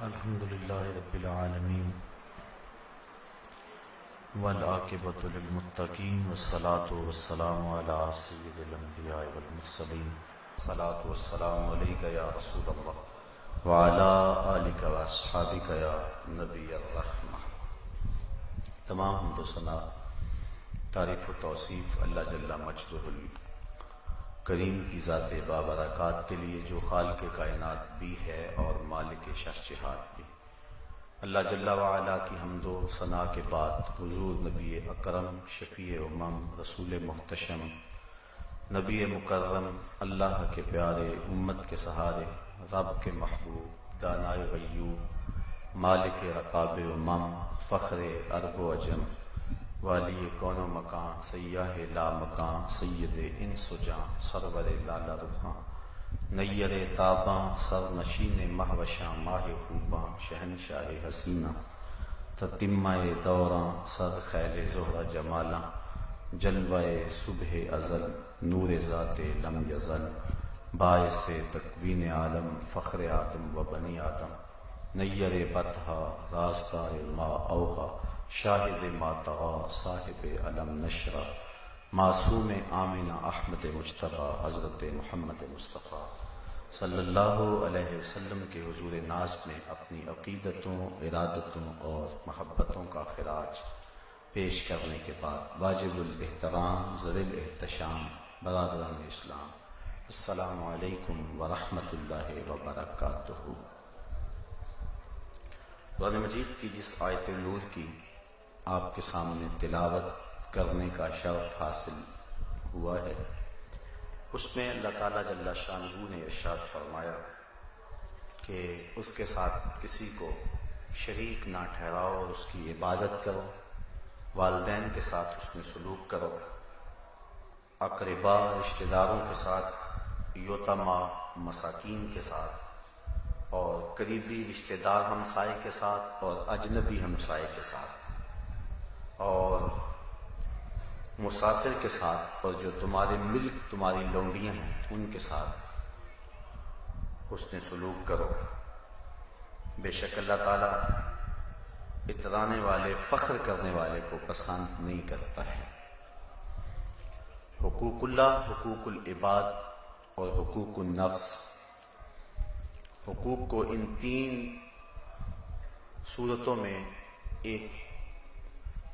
الحمدللہ رب العالمین والعاقبۃ للمتقین والصلاة والسلام علی سید الانبیاء والمرسلین الصلاة والسلام علیک یا رسول اللہ وعلی آلک واصحابک یا نبی الرحمہ۔ تمام حمد و ثنا، تعریف و توصیف اللہ جل مجدہ کریم کی ذات بابرکات کے لیے جو خالق کائنات بھی ہے اور مالک شہنشاہات بھی۔ اللہ جل وعلا کی حمد و ثنا کے بعد حضور نبی اکرم شفیع امم رسول محتشم نبی مکرم اللہ کے پیارے امت کے سہارے رب کے محبوب دانائے غیوب مالک رقاب امم فخر عرب و عجم والی کون و مکان سیاہ لا مکان سید انس و جاں سرور لالا رخاں نیر تاباں سر نشین مہوشاں ماہ خوباں شہنشاہ حسینہ تتمہ دوراں سر خیل زہرہ جمالاں جلوہ صبح ازل نور ذات لم یزل باعث تکوین عالم فخر آدم و بنی آدم نیر بطحہ راستہ ما اوہا شاہد ما طغا صاحب علم نشرہ معصوم آمنہ احمد مجتبیٰ حضرت محمد مصطفیٰ صلی اللہ علیہ وسلم کے حضور ناز میں اپنی عقیدتوں ارادتوں اور محبتوں کا خراج پیش کرنے کے بعد واجب الاحترام ذی الاحتشام برادران اسلام، السلام علیکم ورحمۃ اللہ وبرکاتہ۔ قرآن مجید کی جس آیت نور کی آپ کے سامنے تلاوت کرنے کا شرف حاصل ہوا ہے، اس میں اللہ تعالیٰ جل شانہ نے ارشاد فرمایا کہ اس کے ساتھ کسی کو شریک نہ ٹھہراؤ اور اس کی عبادت کرو، والدین کے ساتھ اس میں سلوک کرو، اقربا رشتہ داروں کے ساتھ، یتامى مساکین کے ساتھ، اور قریبی رشتہ دار ہمسائے کے ساتھ اور اجنبی ہمسائے کے ساتھ، اور مسافر کے ساتھ، اور جو تمہارے ملک تمہاری لونڈیاں ہیں ان کے ساتھ حسن سلوک کرو۔ بے شک اللہ تعالیٰ اترانے والے فخر کرنے والے کو پسند نہیں کرتا ہے۔ حقوق اللہ، حقوق العباد اور حقوق النفس، حقوق کو ان تین صورتوں میں ایک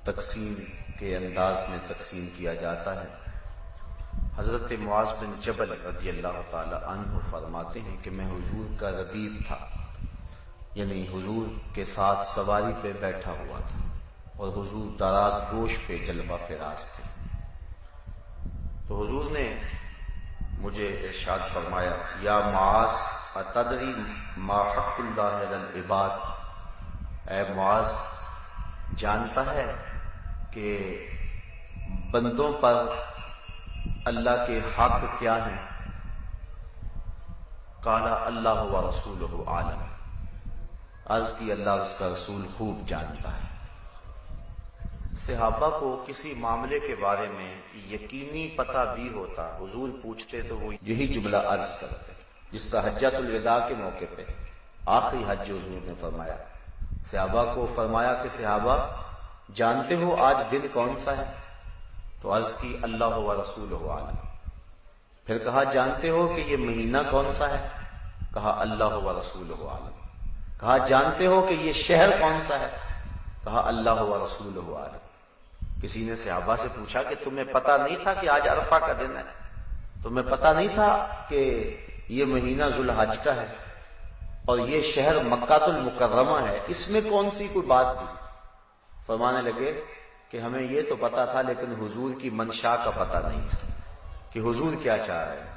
تقسیم کے انداز میں تقسیم کیا جاتا ہے۔ حضرت معاذ بن جبل رضی اللہ تعالی عنہ فرماتے ہیں کہ میں حضور کا ردیف تھا، یعنی حضور کے ساتھ سواری پہ بیٹھا ہوا تھا، اور حضور دراز گوش پہ جلوہ فراز تھے۔ تو حضور نے مجھے ارشاد فرمایا، یا معاذ اتدری ما حق اللہ علی العباد، اے معاذ جانتا ہے کہ بندوں پر اللہ کے حق کیا ہیں؟ قال اللہ و رسولہ عالم، عرض کی اللہ اور اس کا رسول خوب جانتا ہے۔ صحابہ کو کسی معاملے کے بارے میں یقینی پتہ بھی ہوتا، حضور پوچھتے تو وہ یہی جملہ عرض کرتے، جس طرح حجۃ الوداع کے موقع پہ آخری حج حضور نے فرمایا، صحابہ کو فرمایا کہ صحابہ جانتے ہو آج دن کون سا ہے؟ تو عرض کی اللہ و رسولہ عالم۔ پھر کہا جانتے ہو کہ یہ مہینہ کون سا ہے؟ کہا اللہ و رسولہ عالم۔ کہا جانتے ہو کہ یہ شہر کون سا ہے؟ کہا اللہ و رسولہ عالم۔ کسی نے صحابہ سے پوچھا کہ تمہیں پتہ نہیں تھا کہ آج عرفہ کا دن ہے؟ تمہیں پتہ نہیں تھا کہ یہ مہینہ ذوالحج کا ہے اور یہ شہر مکہ المکرمہ ہے؟ اس میں کون سی کوئی بات تھی؟ فرمانے لگے کہ ہمیں یہ تو پتا تھا، لیکن حضور کی منشا کا پتہ نہیں تھا کہ حضور کیا چاہ رہے ہیں۔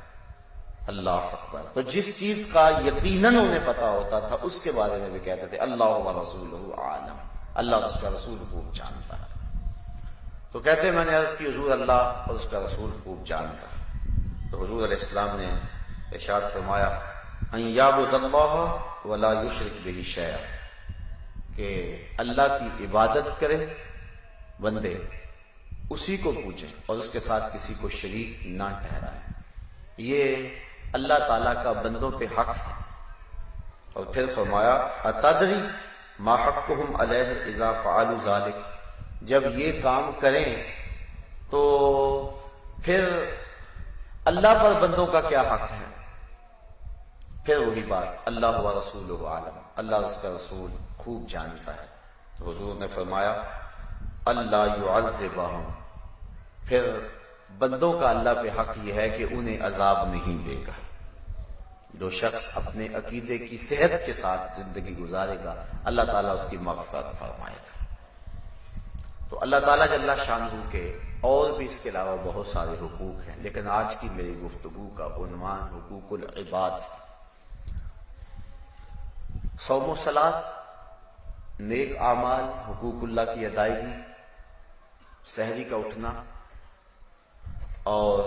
اللہ اکبر۔ تو جس چیز کا یقیناً انہیں پتا ہوتا تھا اس کے بارے میں بھی کہتے تھے اللہ و رسولہ عالم، اللہ اور اس کا رسول خوب جانتا ہے۔ تو کہتے میں نے عرض کی حضور اللہ اور اس کا رسول خوب جانتا ہے۔ تو حضور علیہ السلام نے ارشاد فرمایا، ان یعبد اللہ ولا یشرک بہ شیئا، کہ اللہ کی عبادت کرے بندے، اسی کو پوچھیں اور اس کے ساتھ کسی کو شریک نہ ٹھہرائیں۔ یہ اللہ تعالیٰ کا بندوں پہ حق ہے اور پھر فرمایا اتدری ما حقهم علیہ اذا فعلوا ذلک، جب یہ کام کریں تو پھر اللہ پر بندوں کا کیا حق ہے؟ پھر وہی بات، اللہ و رسولہ عالم، اللہ اور اس کا رسول خوب جانتا ہے۔ تو حضور نے فرمایا اللہ یعذبہم، پھر بندوں کا اللہ پہ حق یہ ہے کہ انہیں عذاب نہیں دے گا۔ جو شخص اپنے عقیدے کی صحت کے ساتھ زندگی گزارے گا اللہ تعالیٰ اس کی مغفرت فرمائے گا۔ تو اللہ تعالیٰ جل شانہ کے اور بھی اس کے علاوہ بہت سارے حقوق ہیں، لیکن آج کی میری گفتگو کا عنوان حقوق العباد، صوم و صلاۃ، نیک اعمال، حقوق اللہ کی ادائیگی، سحری کا اٹھنا اور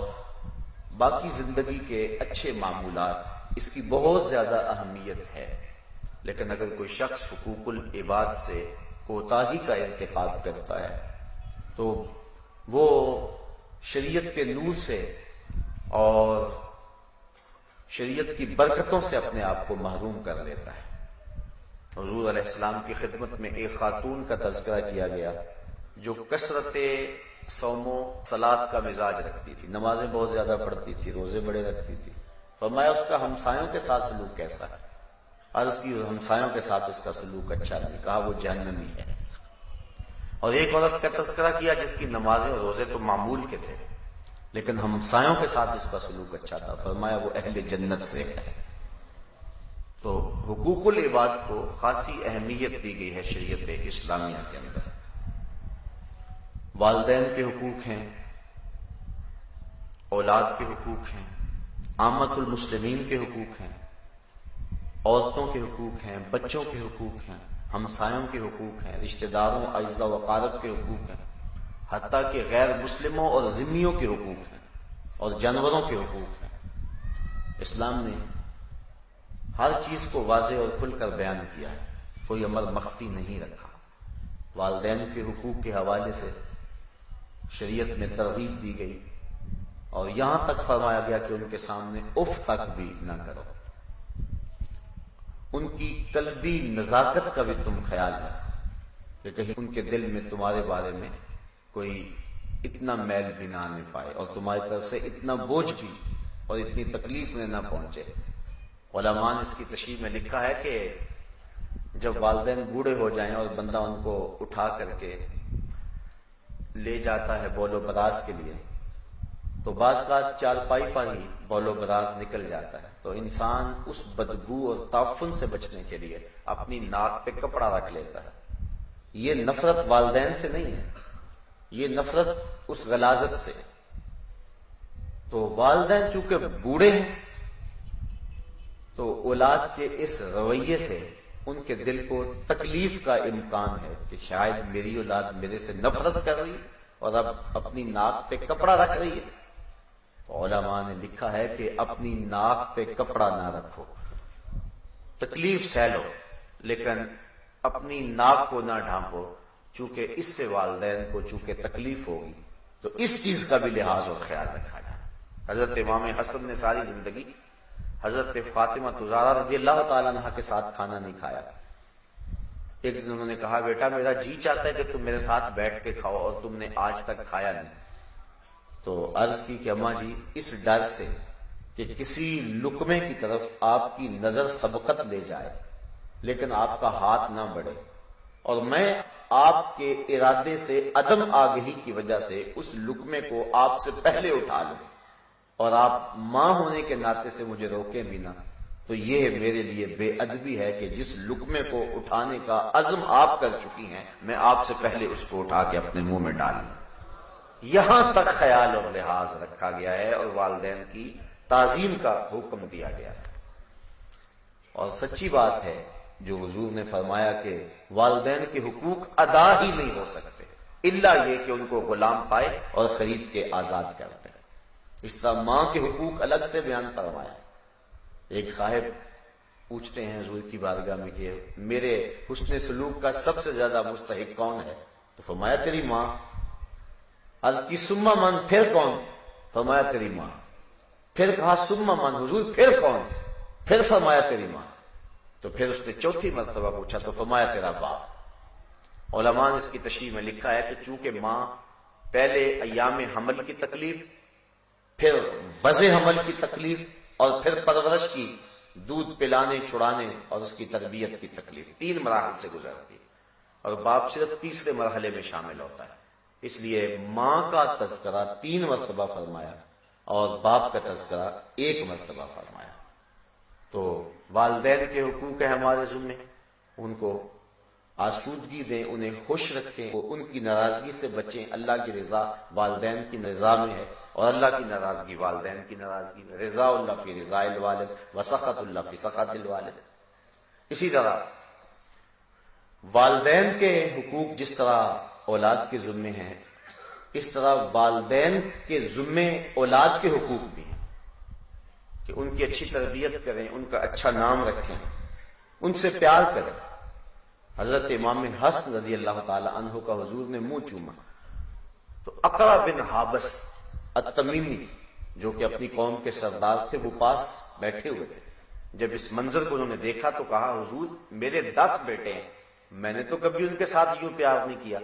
باقی زندگی کے اچھے معمولات، اس کی بہت زیادہ اہمیت ہے۔ لیکن اگر کوئی شخص حقوق العباد سے کوتاہی کا ارتکاب کرتا ہے تو وہ شریعت کے نور سے اور شریعت کی برکتوں سے اپنے آپ کو محروم کر لیتا ہے۔ حضور علیہ السلام کی خدمت میں ایک خاتون کا تذکرہ کیا گیا جو کثرت صوم و صلاۃ کا مزاج رکھتی تھی، نمازیں بہت زیادہ پڑھتی تھی، روزے بڑے رکھتی تھی۔ فرمایا اس کا ہمسایوں کے ساتھ سلوک کیسا ہے؟ عرض کی ہمسایوں کے ساتھ اس کا سلوک اچھا نہیں، کہا وہ جہنمی ہے۔ اور ایک عورت کا تذکرہ کیا جس کی نمازیں اور روزے تو معمول کے تھے لیکن ہمسایوں کے ساتھ اس کا سلوک اچھا تھا، فرمایا وہ اہل جنت سے ہے۔ تو حقوق العباد کو خاصی اہمیت دی گئی ہے شریعت اسلامیہ کے اندر۔ والدین کے حقوق ہیں، اولاد کے حقوق ہیں، عامت المسلمین کے حقوق ہیں، عورتوں کے حقوق ہیں، بچوں کے حقوق ہیں، ہمسایوں کے حقوق ہیں، رشتہ داروں، اعزہ و اقارب کے حقوق ہیں، حتیٰ کہ غیر مسلموں اور ذمیوں کے حقوق ہیں اور جانوروں کے حقوق ہیں۔ اسلام نے ہر چیز کو واضح اور کھل کر بیان کیا ہے، کوئی امر مخفی نہیں رکھا۔ والدین کے حقوق کے حوالے سے شریعت میں ترغیب دی گئی اور یہاں تک فرمایا گیا کہ ان کے سامنے اف تک بھی نہ کرو، ان کی قلبی نزاکت کا بھی تم خیال رکھو کہ کہیں ان کے دل میں تمہارے بارے میں کوئی اتنا میل بھی نہ آنے پائے اور تمہاری طرف سے اتنا بوجھ بھی اور اتنی تکلیف میں نہ پہنچے۔ علماء نے اس کی تشریح میں لکھا ہے کہ جب والدین بوڑھے ہو جائیں اور بندہ ان کو اٹھا کر کے لے جاتا ہے بول و براز کے لیے تو بعض کا چارپائی پر ہی بول و براز نکل جاتا ہے، تو انسان اس بدبو اور تعفن سے بچنے کے لیے اپنی ناک پہ کپڑا رکھ لیتا ہے۔ یہ نفرت والدین سے نہیں ہے، یہ نفرت اس غلاظت سے۔ تو والدین چونکہ بوڑھے ہیں تو اولاد کے اس رویے سے ان کے دل کو تکلیف کا امکان ہے کہ شاید میری اولاد میرے سے نفرت کر رہی اور اب اپنی ناک پہ کپڑا رکھ رہی ہے۔ تو علماء نے لکھا ہے کہ اپنی ناک پہ کپڑا نہ رکھو، تکلیف سہ لو لیکن اپنی ناک کو نہ ڈھانپو، چونکہ اس سے والدین کو چونکہ تکلیف ہوگی تو اس چیز کا بھی لحاظ اور خیال رکھا جائے۔ حضرت امام حسن نے ساری زندگی حضرت فاطمہ زہرا رضی اللہ تعالیٰ عنہ کے ساتھ کھانا نہیں کھایا۔ ایک دن انہوں نے کہا بیٹا میرا جی چاہتا ہے کہ تم میرے ساتھ بیٹھ کے کھاؤ اور تم نے آج تک کھایا نہیں۔ تو عرض کی کہ اماں جی اس ڈر سے کہ کسی لقمے کی طرف آپ کی نظر سبقت لے جائے لیکن آپ کا ہاتھ نہ بڑھے اور میں آپ کے ارادے سے عدم آگہی کی وجہ سے اس لقمے کو آپ سے پہلے اٹھا لوں اور آپ ماں ہونے کے ناطے سے مجھے روکیں بھی نہ، تو یہ میرے لیے بے ادبی ہے کہ جس لقمے کو اٹھانے کا عزم آپ کر چکی ہیں میں آپ سے پہلے اس کو اٹھا کے اپنے منہ میں ڈال لوں۔ یہاں تک خیال اور لحاظ رکھا گیا ہے اور والدین کی تعظیم کا حکم دیا گیا ہے۔ اور سچی بات ہے جو حضور نے فرمایا کہ والدین کے حقوق ادا ہی نہیں ہو سکتے الا یہ کہ ان کو غلام پائے اور خرید کے آزاد کرتے ہیں۔ اس طرح ماں کے حقوق الگ سے بیان فرمایا۔ ایک صاحب پوچھتے ہیں حضور کی بارگاہ میں کہ میرے حسن سلوک کا سب سے زیادہ مستحق کون ہے؟ تو فرمایا تیری ماں۔ عرض کی سما من، پھر کون؟ فرمایا تیری ماں۔ پھر کہا سما من، حضور پھر کون؟ پھر فرمایا تیری ماں۔ تو پھر اس نے چوتھی مرتبہ پوچھا تو فرمایا تیرا باپ۔ علماء نے اس کی تشریح میں لکھا ہے کہ چونکہ ماں پہلے ایام حمل کی تکلیف، پھر وضع حمل کی تکلیف، اور پھر پرورش کی، دودھ پلانے چھڑانے اور اس کی تربیت کی تکلیف، 3 مراحل سے گزرتی ہے، اور باپ صرف تیسرے مرحلے میں شامل ہوتا ہے۔ اس لیے ماں کا تذکرہ 3 مرتبہ فرمایا اور باپ کا تذکرہ 1 مرتبہ فرمایا۔ تو والدین کے حقوق ہیں ہمارے ذمہ، ان کو آسودگی دیں، انہیں خوش رکھیں، ان کی ناراضگی سے بچیں۔ اللہ کی رضا والدین کی رضا میں ہے، اور اللہ کی ناراضگی والدین کی ناراضگی میں۔ رضا اللہ فی رضا الوالد وسخط اللہ فی سخط الوالد۔ اسی طرح والدین کے حقوق جس طرح اولاد کے ذمے ہیں، اس طرح والدین کے ذمے اولاد کے حقوق بھی ہیں کہ ان کی اچھی تربیت کریں، ان کا اچھا نام رکھیں، ان سے پیار کریں۔ حضرت امام حسن رضی اللہ تعالی عنہ کا حضور نے منہ چوما تو اقرع بن حابس التمیمی جو کہ اپنی قوم کے سردار تھے، وہ پاس بیٹھے ہوئے تھے۔ جب اس منظر کو انہوں نے دیکھا تو کہا حضور میرے 10 بیٹے ہیں، میں نے تو کبھی ان کے ساتھ یوں پیار نہیں کیا۔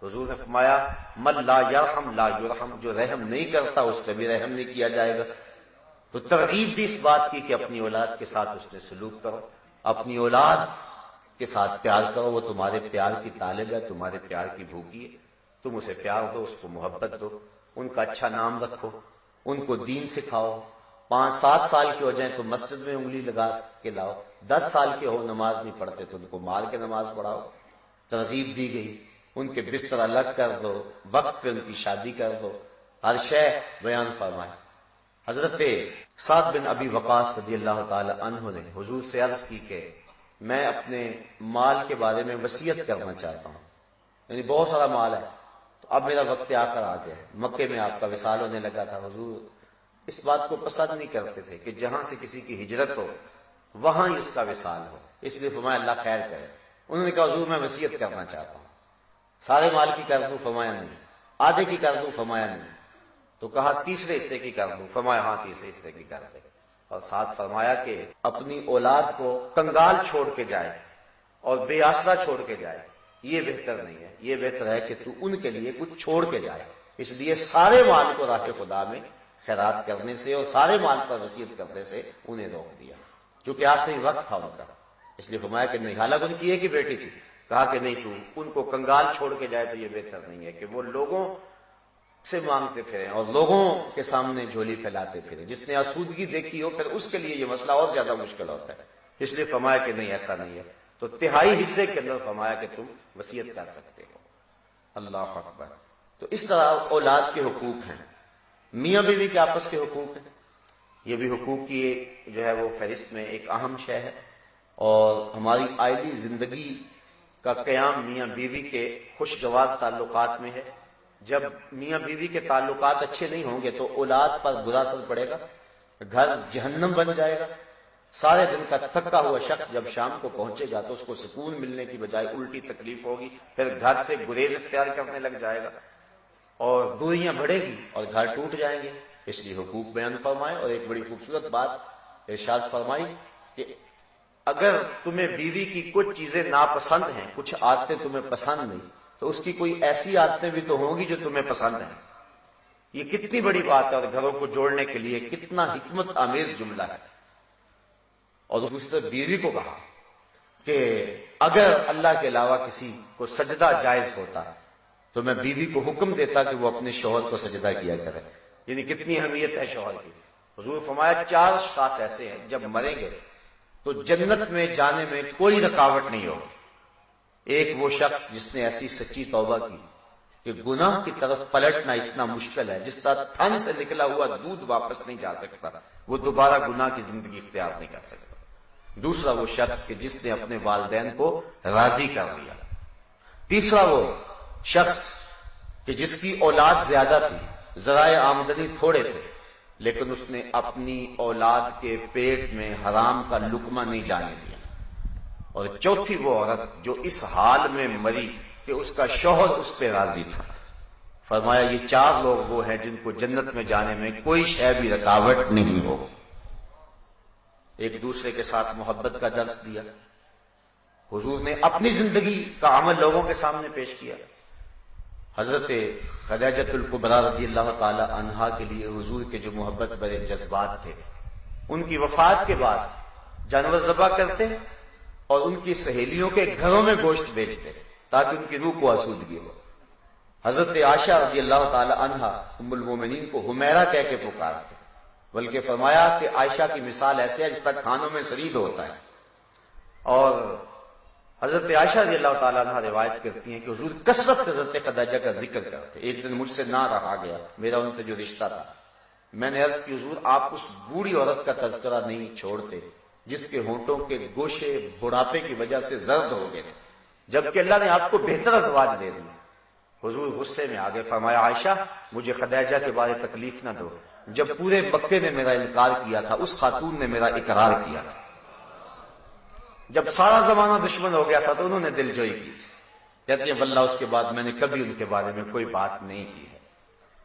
حضور نے فرمایا من لا یرحم لا یرحم، جو رحم نہیں کرتا اس پہ بھی رحم نہیں کیا جائے گا۔ تو ترغیب دی اس بات کی کہ اپنی اولاد کے ساتھ اس نے سلوک کرو، اپنی اولاد کے ساتھ پیار کرو، وہ تمہارے پیار کی طالب ہے، تمہارے پیار کی بھوکی ہے، تم اسے پیار دو، اس کو محبت دو، ان کا اچھا نام رکھو، ان کو دین سکھاؤ۔ 5-7 سال کے ہو جائیں تو مسجد میں انگلی لگا کے لاؤ، 10 سال کے ہو نماز نہیں پڑھتے تو ان کو مار کے نماز پڑھاؤ۔ ترغیب دی گئی، ان کے بستر الگ کر دو، وقت پہ ان کی شادی کر دو، ہر شے بیان فرمائے۔ حضرت سعد بن ابی وقاص رضی اللہ تعالی عنہ نے حضور سے عرض کی کہ میں اپنے مال کے بارے میں وصیت کرنا چاہتا ہوں، یعنی بہت سارا مال ہے، تو اب میرا وقت آ کر آ گیا ہے۔ مکے میں آپ کا وصال ہونے لگا تھا، حضور اس بات کو پسند نہیں کرتے تھے کہ جہاں سے کسی کی ہجرت ہو وہاں ہی اس کا وصال ہو، اس لیے فرمایا اللہ خیر کرے۔ انہوں نے کہا حضور میں وصیت کرنا چاہتا ہوں، سارے مال کی کر دوں؟ فرمایا نہیں۔ آدھے کی کر دوں؟ فرمایا نہیں۔ تو کہا تیسرے حصے کی کر دوں؟ فرمایا ہاں تیسرے حصے کی کر دے۔ اور ساتھ فرمایا کہ اپنی اولاد کو کنگال چھوڑ کے جائے اور بے آسرا چھوڑ کے جائے، یہ بہتر نہیں ہے، یہ بہتر ہے کہ تو ان کے لیے کچھ چھوڑ کے جائے۔ اس لیے سارے مال کو راہ خدا میں خیرات کرنے سے اور سارے مال پر وصیت کرنے سے انہیں روک دیا، کیونکہ آخری وقت تھا ان کا۔ اس لیے فرمایا کہ نہیں، حالانکہ ان کی ایک ہی بیٹی تھی، کہا کہ نہیں تو ان کو کنگال چھوڑ کے جائے تو یہ بہتر نہیں ہے کہ وہ لوگوں سے مانگتے پھریں اور لوگوں کے سامنے جھولی پھیلاتے پھریں۔ جس نے آسودگی دیکھی ہو پھر اس کے لیے یہ مسئلہ اور زیادہ مشکل ہوتا ہے۔ اس لیے فرمایا کہ نہیں ایسا نہیں ہے، تو 1/3 حصے کے اندر فرمایا کہ تم وصیت کر سکتے ہو۔ اللہ اکبر۔ تو اس طرح اولاد کے حقوق ہیں، میاں بیوی کے آپس کے حقوق ہیں، یہ بھی حقوق کی جو ہے وہ فہرست میں ایک اہم شے ہے۔ اور ہماری آئلی زندگی کا قیام میاں بیوی کے خوشگوار تعلقات میں ہے۔ جب میاں بیوی کے تعلقات اچھے نہیں ہوں گے تو اولاد پر برا اثر پڑے گا، گھر جہنم بن جائے گا۔ سارے دن کا تھکا ہوا شخص جب شام کو پہنچے گا تو اس کو سکون ملنے کی بجائے الٹی تکلیف ہوگی، پھر گھر سے گریز اختیار کرنے لگ جائے گا اور دوریاں بڑھے گی اور گھر ٹوٹ جائیں گے۔ اس لیے حقوق بیان فرمائے۔ اور ایک بڑی خوبصورت بات ارشاد فرمائی کہ اگر تمہیں بیوی کی کچھ چیزیں ناپسند ہیں، کچھ عادتیں تمہیں پسند نہیں، تو اس کی کوئی ایسی عادتیں بھی تو ہوں گی جو تمہیں پسند ہیں۔ یہ کتنی بڑی بات ہے اور گھروں کو جوڑنے کے لیے کتنا حکمت آمیز جملہ ہے۔ اور دوسری طرف بیوی کو کہا کہ اگر اللہ کے علاوہ کسی کو سجدہ جائز ہوتا تو میں بیوی کو حکم دیتا کہ وہ اپنے شوہر کو سجدہ کیا کرے۔ یعنی کتنی اہمیت ہے شوہر کی۔ حضور فرمایا 4 اشخاص ایسے ہیں جب مریں گے تو جنت میں جانے میں کوئی رکاوٹ نہیں ہوگی۔ ایک وہ شخص جس نے ایسی سچی توبہ کی کہ گناہ کی طرف پلٹنا اتنا مشکل ہے، جس طرح تھن سے نکلا ہوا دودھ واپس نہیں جا سکتا، وہ دوبارہ گناہ کی زندگی اختیار نہیں کر سکتا۔ دوسرا وہ شخص کہ جس نے اپنے والدین کو راضی کر لیا۔ تیسرا وہ شخص کہ جس کی اولاد زیادہ تھی، ذرائع آمدنی تھوڑے تھے، لیکن اس نے اپنی اولاد کے پیٹ میں حرام کا لقمہ نہیں جانے دیا۔ اور چوتھی وہ عورت جو اس حال میں مری کہ اس کا شوہر اس پہ راضی تھا۔ فرمایا یہ 4 لوگ وہ ہیں جن کو جنت میں جانے میں کوئی شے بھی رکاوٹ نہیں ہو۔ ایک دوسرے کے ساتھ محبت کا درس دیا. حضور نے اپنی زندگی کا عمل لوگوں کے سامنے پیش کیا. حضرت خدیجہ الکبریٰ رضی اللہ تعالی عنہا کے لیے حضور کے جو محبت بڑے جذبات تھے، ان کی وفات کے بعد جانور ذبح کرتے اور ان کی سہیلیوں کے گھروں میں گوشت بیچتے تاکہ ان کی روح کو آسودگی ہو. حضرت عائشہ رضی اللہ تعالی عنہا ام المومنین کو حمیرہ کہہ کے پکارتے، بلکہ فرمایا کہ عائشہ کی مثال ایسے ہے جس تک کھانوں میں سرید ہوتا ہے. اور حضرت عائشہ رضی اللہ تعالیٰ عنہ روایت کرتی ہیں کہ حضور کثرت سے حضرت خدیجہ کا ذکر کرتے. ایک دن مجھ سے نہ رہا گیا میرا ان سے جو رشتہ تھا. میں نے عرض کی حضور آپ اس بوڑھی عورت کا تذکرہ نہیں چھوڑتے جس کے ہونٹوں کے گوشے بڑھاپے کی وجہ سے زرد ہو گئے تھے، جبکہ اللہ نے آپ کو بہتر ازواج دے دی. حضور غصے میں آگے فرمایا عائشہ مجھے خدیجہ کے بارے تکلیف نہ دو، جب پورے مکے نے میرا انکار کیا تھا اس خاتون نے میرا اقرار کیا تھا. جب سارا زمانہ دشمن ہو گیا تھا تو انہوں نے دل جوئی کی تھی. کہتے ہیں واللہ اس کے بعد میں نے کبھی ان کے بارے میں کوئی بات نہیں کی ہے.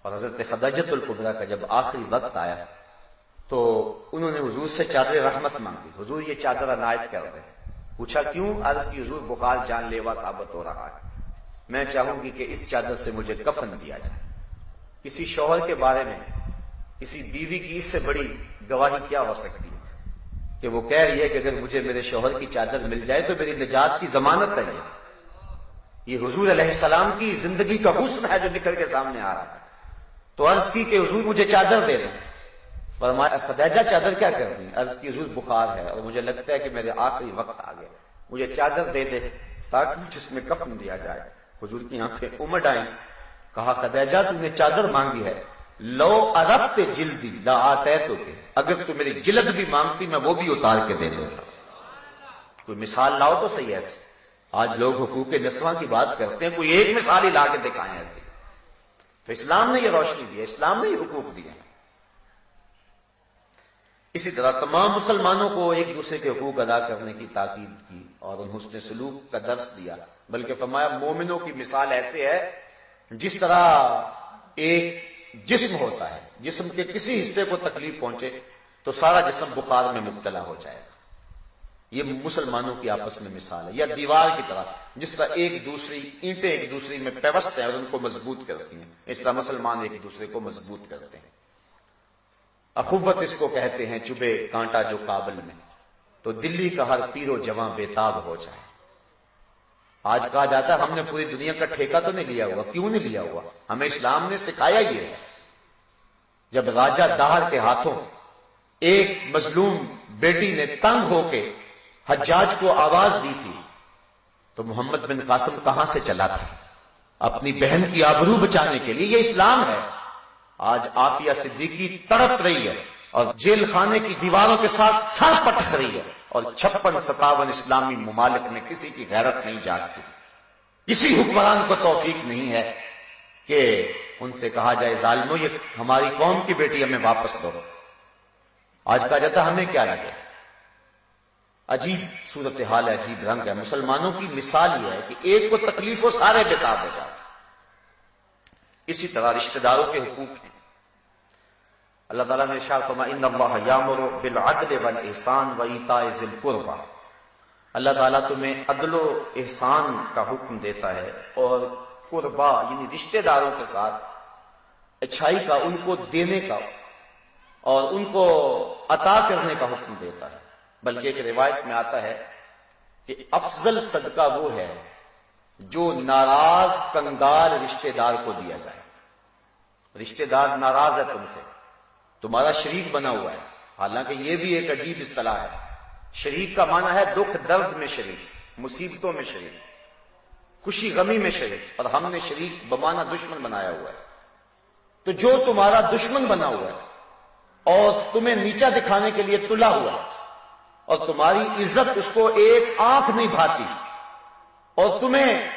اور حضرت خدیجہ الکبریٰ کا جب آخری وقت آیا تو انہوں نے حضور سے چادر رحمت مانگی. حضور یہ چادر عنایت کر رہے. پوچھا کیوں؟ عرض کی حضور بخار جان لیوا ثابت ہو رہا ہے، میں چاہوں گی کہ اس چادر سے مجھے کفن دیا جائے. کسی شوہر کے بارے میں کسی بیوی کی اس سے بڑی گواہی کیا ہو سکتی ہے کہ وہ کہہ رہی ہے کہ اگر مجھے میرے شوہر کی چادر مل جائے تو میری نجات کی ضمانت ہے. یہ حضور علیہ السلام کی زندگی کا حسن ہے جو نکل کے سامنے آ رہا ہے. تو عرض کی کہ حضور مجھے چادر دے دیں. فرمایا خدیجہ چادر کیا کرنی؟ عرض کی حضور بخار ہے اور مجھے لگتا ہے کہ میرے آخری وقت آ گیا، مجھے چادر دے دے تاکہ مجھے اس میں کفن دیا جائے. حضور کی آنکھیں امڈ آئیں. کہا خدیجہ تم نے چادر مانگی ہے، لو عرفت جلدی لا آتیتک، اگر تو میری جلد بھی مانگتی میں وہ بھی اتار کے دے دیتا. کوئی مثال لاؤ تو صحیح ایسی. آج لوگ حقوق نسواں کی بات کرتے ہیں، کوئی ایک مثال ہی لا کے دکھائیں ایسی. تو اسلام نے یہ روشنی دی ہے، اسلام نے یہ حقوق دیے ہیں. اسی طرح تمام مسلمانوں کو ایک دوسرے کے حقوق ادا کرنے کی تاکید کی اور ان حسن سلوک کا درس دیا. بلکہ فرمایا مومنوں کی مثال ایسے ہے جس طرح ایک جسم ہوتا ہے، جسم کے کسی حصے کو تکلیف پہنچے تو سارا جسم بخار میں مبتلا ہو جائے گا. یہ مسلمانوں کی آپس میں مثال ہے. یا دیوار کی طرح جس طرح ایک دوسری اینٹیں ایک دوسری میں پیوست ہیں اور ان کو مضبوط کرتی ہیں، اس طرح مسلمان ایک دوسرے کو مضبوط کرتے ہیں. اخوت اس کو کہتے ہیں، چبھے کانٹا جو کابل میں تو دلی کا ہر پیر و جواں بےتاب ہو جائے. آج کہا جاتا ہے ہم نے پوری دنیا کا ٹھیکہ تو نہیں لیا ہوا. کیوں نہیں لیا ہوا؟ ہمیں اسلام نے سکھایا یہ ہے. جب راجہ دہر کے ہاتھوں ایک مظلوم بیٹی نے تنگ ہو کے حجاج کو آواز دی تھی تو محمد بن قاسم کہاں سے چلا تھا؟ اپنی بہن کی آبرو بچانے کے لیے. یہ اسلام ہے. آج عافیہ صدیقی تڑپ رہی ہے اور جیل خانے کی دیواروں کے ساتھ سر پٹک رہی ہے اور 56-57 اسلامی ممالک میں کسی کی غیرت نہیں جاگتی. کسی حکمران کو توفیق نہیں ہے کہ ان سے کہا جائے ظالمو یہ ہماری قوم کی بیٹی ہمیں واپس دو. آج کہا جاتا ہے ہمیں کیا لگے. عجیب صورتحال ہے، عجیب رنگ ہے. مسلمانوں کی مثال یہ ہے کہ ایک کو تکلیف ہو سارے بےتاب ہو جاتے. اسی طرح رشتہ داروں کے حقوق ہیں. اللہ تعالیٰ نے ارشاد فرمایا ان اللہ یامر بالعدل والاحسان وایتاء ذی القربى. اللہ تعالیٰ تمہیں عدل و احسان کا حکم دیتا ہے اور قربا یعنی رشتہ داروں کے ساتھ اچھائی کا، ان کو دینے کا اور ان کو عطا کرنے کا حکم دیتا ہے. بلکہ ایک روایت میں آتا ہے کہ افضل صدقہ وہ ہے جو ناراض کنگال رشتہ دار کو دیا جائے. رشتہ دار ناراض ہے تم سے، تمہارا شریک بنا ہوا ہے. حالانکہ یہ بھی ایک عجیب اصطلاح ہے. شریک کا معنی ہے دکھ درد میں شریک، مصیبتوں میں شریک، خوشی غمی میں شریک. اور ہم نے شریک بمانا دشمن بنایا ہوا ہے. تو جو تمہارا دشمن بنا ہوا ہے اور تمہیں نیچا دکھانے کے لیے تلا ہوا ہے اور تمہاری عزت اس کو ایک آنکھ نہیں بھاتی اور تمہیں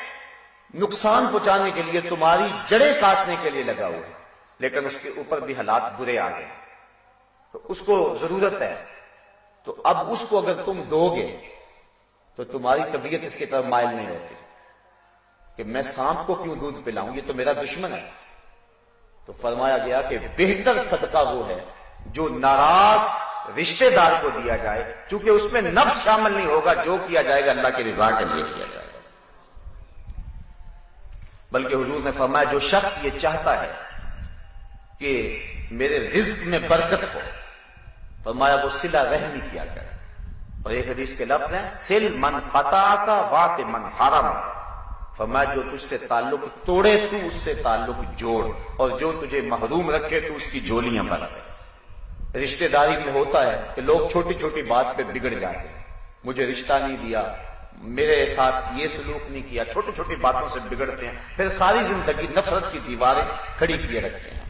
نقصان پہنچانے کے لیے تمہاری جڑیں کاٹنے کے لیے لگا ہوا ہے، لیکن اس کے اوپر بھی حالات برے آ گئے تو اس کو ضرورت ہے. تو اب اس کو اگر تم دو گے تو تمہاری طبیعت اس کی طرف مائل نہیں ہوتی کہ میں سانپ کو کیوں دودھ پلاؤں، یہ تو میرا دشمن ہے. تو فرمایا گیا کہ بہتر صدقہ وہ ہے جو ناراض رشتہ دار کو دیا جائے، چونکہ اس میں نفس شامل نہیں ہوگا، جو کیا جائے گا اللہ کی رضا کے لیے کیا جائے گا۔ بلکہ حضور نے فرمایا جو شخص یہ چاہتا ہے کہ میرے رزق میں برکت ہو، فرمایا وہ صلہ رحمی کیا کرے۔ اور ایک حدیث کے لفظ ہیں سل من قطعک وات من حرم، فرمایا جو تجھ سے تعلق توڑے تو اس سے تعلق جوڑ، اور جو تجھے محروم رکھے تو اس کی جھولیاں بھر دے۔ رشتہ داری میں ہوتا ہے کہ لوگ چھوٹی چھوٹی بات پہ بگڑ جاتے ہیں، مجھے رشتہ نہیں دیا، میرے ساتھ یہ سلوک نہیں کیا، چھوٹی چھوٹی باتوں سے بگڑتے ہیں، پھر ساری زندگی نفرت کی دیواریں کھڑی کیے رکھتے ہیں۔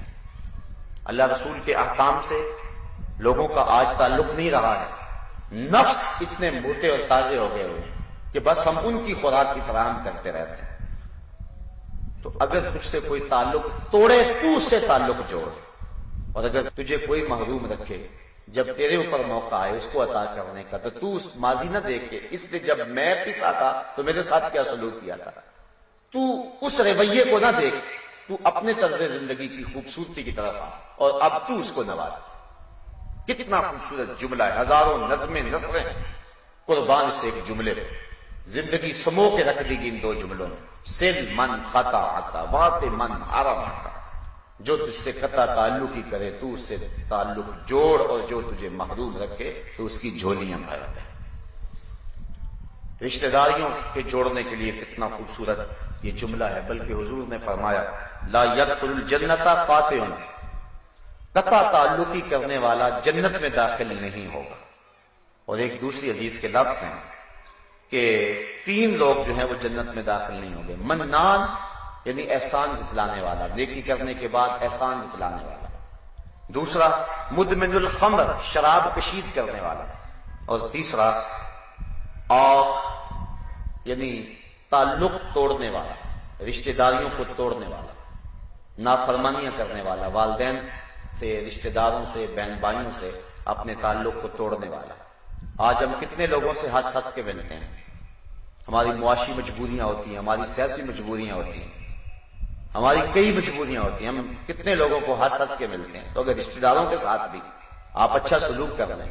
اللہ رسول کے احکام سے لوگوں کا آج تعلق نہیں رہا ہے، نفس اتنے موٹے اور تازے ہو گئے ہوئے کہ بس ہم ان کی خوراک کی فراہم کرتے رہتے ہیں۔ تو اگر تجھ سے کوئی تعلق توڑے تو اس سے تعلق جوڑ، اور اگر تجھے کوئی محروم رکھے، جب تیرے اوپر موقع آئے اس کو عطا کرنے کا، تو اس ماضی نہ دیکھ کے اس لیے جب میں پسا تھا تو میرے ساتھ کیا سلوک کیا تھا، تو اس رویے کو نہ دیکھ، تو اپنے طرز زندگی کی خوبصورتی کی طرف آ اور اب تو اس کو نواز۔ کتنا خوبصورت جملہ ہے، ہزاروں نظمیں نثریں قربان سے ایک جملے پہ، زندگی سمو کے رکھ دی گئی ان دو جملوں میں، سل من قطعک وات من حرمک، جو تجھ سے قطع تعلق ہی کرے تو اس سے تعلق جوڑ، اور جو تجھے محروم رکھے تو اس کی جھولیاں بھر دے۔ رشتہ داریوں کے جوڑنے کے لیے کتنا خوبصورت یہ جملہ ہے، بلکہ حضور نے فرمایا لا يدخل الجنت قاطع، قطع تعلقی کرنے والا جنت میں داخل نہیں ہوگا۔ اور ایک دوسری حدیث کے لفظ ہیں کہ 3 لوگ جو ہیں وہ جنت میں داخل نہیں ہوں گے، منان یعنی احسان جتلانے والا، نیکی کرنے کے بعد احسان جتلانے والا، دوسرا مدمن الخمر شراب کشید کرنے والا، اور تیسرا یعنی تعلق توڑنے والا، رشتہ داریوں کو توڑنے والا، نافرمانیاں کرنے والا، والدین سے، رشتہ داروں سے، بہن بھائیوں سے اپنے تعلق کو توڑنے والا۔ آج ہم کتنے لوگوں سے ہنس ہنس کے ملتے ہیں، ہماری معاشی مجبوریاں ہوتی ہیں، ہماری سیاسی مجبوریاں ہوتی ہیں، ہماری کئی مجبوریاں ہوتی ہیں، ہم کتنے لوگوں کو ہنس ہنس کے ملتے ہیں۔ تو اگر رشتہ داروں کے ساتھ بھی آپ اچھا سلوک کر لیں،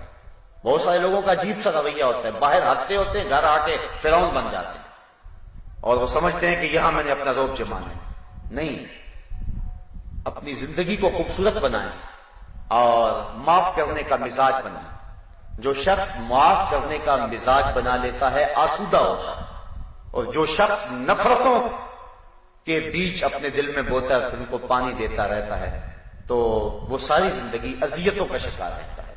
بہت سارے لوگوں کا عجیب سا رویہ ہوتا ہے، باہر ہنستے ہوتے ہیں، گھر آ کے فرعون بن جاتے ہیں، اور وہ سمجھتے ہیں کہ یہاں میں نے اپنا روب جمانا ہے۔ نہیں، اپنی زندگی کو خوبصورت بنائیں اور معاف کرنے کا مزاج بنائیں۔ جو شخص معاف کرنے کا مزاج بنا لیتا ہے آسودہ ہوتا ہے، اور جو شخص نفرتوں کے بیچ اپنے دل میں بوتا ہے، ان کو پانی دیتا رہتا ہے، تو وہ ساری زندگی اذیتوں کا شکار رہتا ہے۔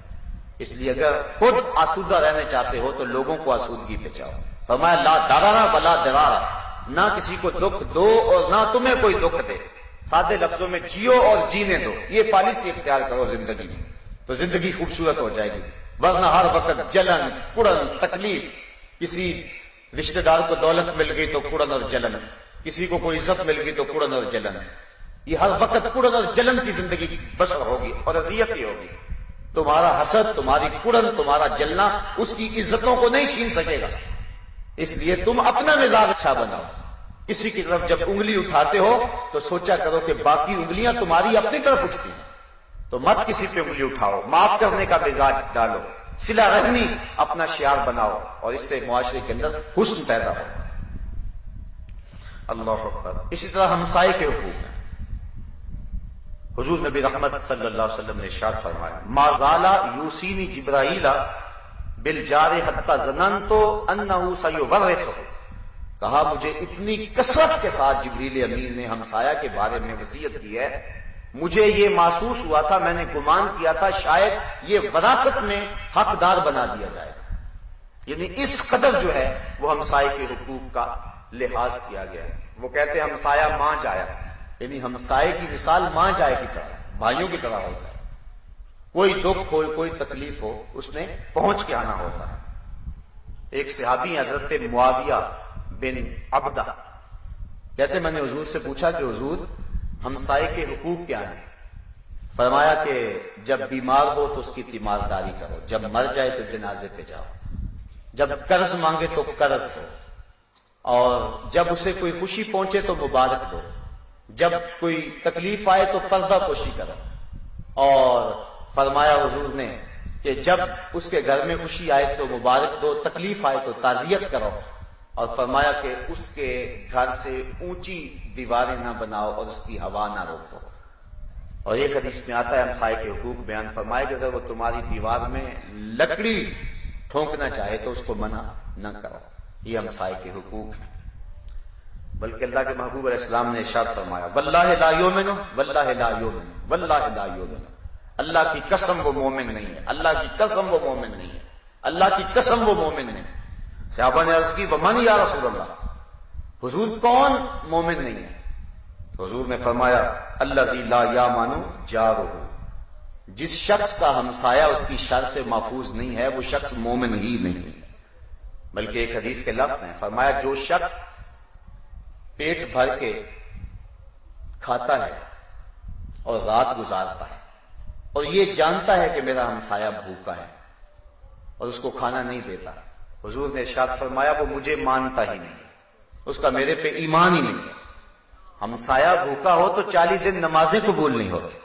اس لیے اگر خود آسودہ رہنے چاہتے ہو تو لوگوں کو آسودگی پہ جاؤ۔ فرمایا لا ضرر ولا ضرار، نہ کسی کو دکھ دو اور نہ تمہیں کوئی دکھ دے، سادے لفظوں میں جیو اور جینے دو، یہ پالیسی اختیار کرو زندگی میں، تو زندگی خوبصورت ہو جائے گی۔ ورنہ ہر وقت جلن، کڑن، تکلیف، کسی رشتہ دار کو دولت مل گئی تو کڑن اور جلن، کسی کو کوئی عزت مل گئی تو کڑن اور جلن، یہ ہر وقت کڑن اور جلن کی زندگی بسر ہوگی اور اذیت ہی ہوگی۔ تمہارا حسد، تمہاری کڑن، تمہارا جلنا اس کی عزتوں کو نہیں چھین سکے گا۔ اس لیے تم اپنا مزاج اچھا بناؤ، کسی کی طرف جب انگلی اٹھاتے ہو تو سوچا کرو کہ باقی انگلیاں تمہاری اپنی طرف اٹھتی ہیں، تو مت کسی پہ انگلی اٹھاؤ، معاف کرنے کا مزاج ڈالو، صلہ رحمی اپنا شعار بناؤ، اور اس سے معاشرے کے اندر حسن پیدا ہو۔ اللہ اکبر۔ اسی طرح ہمسائے کے حقوق ہیں۔ حضور نبی رحمت صلی اللہ علیہ وسلم نے ارشاد فرمایا ما زال یوصینی جبرائیل بالجار حتی ظننت انہ سیورثہ، کہا مجھے اتنی کثرت کے ساتھ جبریل امین نے ہمسایہ کے بارے میں وصیت کی ہے، مجھے یہ محسوس ہوا تھا، میں نے گمان کیا تھا شاید یہ وراثت میں حقدار بنا دیا جائے گا۔ یعنی اس قدر جو ہے وہ ہمسائے کے حقوق کا لحاظ کیا گیا ہے۔ وہ کہتے ہیں ہمسایہ ماں جایا، یعنی ہمسائے کی مثال ماں جائے کی طرح، بھائیوں کی طرح ہوتا ہے، کوئی دکھ ہو، کوئی تکلیف ہو، اس نے پہنچ کے آنا ہوتا ہے۔ ایک صحابی حضرت معاویہ بن عبدہ کہتے میں نے حضور سے پوچھا کہ حضور ہمسائے کے حقوق کیا ہیں؟ فرمایا کہ جب بیمار ہو تو اس کی تیمارداری کرو، جب مر جائے تو جنازے پہ جاؤ، جب قرض مانگے تو قرض دو، اور جب اسے کوئی خوشی پہنچے تو مبارک دو، جب کوئی تکلیف آئے تو پردہ پوشی کرو، اور فرمایا حضور نے کہ جب اس کے گھر میں خوشی آئے تو مبارک دو، تکلیف آئے تو تعزیت کرو، اور فرمایا کہ اس کے گھر سے اونچی دیواریں نہ بناؤ اور اس کی ہوا نہ روکو۔ اور ایک حدیث میں آتا ہے ہمسائے کے حقوق بیان فرمائے کہ اگر وہ تمہاری دیوار میں لکڑی ٹھونکنا چاہے تو اس کو منع نہ کرو۔ یہ ہمسائے کے حقوق ہیں۔ بلکہ اللہ کے محبوب علیہ السلام نے ارشاد فرمایا واللہ لا یؤمن واللہ لا یؤمن واللہ لا یؤمن، اللہ کی قسم وہ مومن نہیں ہے، اللہ کی قسم وہ مومن نہیں ہے، اللہ کی قسم وہ مومن نہیں ہے۔ صحابہ نے عرض کی ومن یا رسول اللہ، حضور کون مومن نہیں ہے؟ حضور نے فرمایا الذی لا یامن جارہ، جس شخص کا ہمسایہ اس کی شر سے محفوظ نہیں ہے وہ شخص مومن ہی نہیں ہے۔ بلکہ ایک حدیث کے لفظ ہیں، فرمایا جو شخص پیٹ بھر کے کھاتا ہے اور رات گزارتا ہے اور یہ جانتا ہے کہ میرا ہمسایہ بھوکا ہے اور اس کو کھانا نہیں دیتا، حضور نے ارشاد فرمایا وہ مجھے مانتا ہی نہیں ہے، اس کا میرے پہ ایمان ہی نہیں ہے۔ ہمسایہ بھوکا ہو تو 40 دن نمازیں قبول نہیں ہوتی،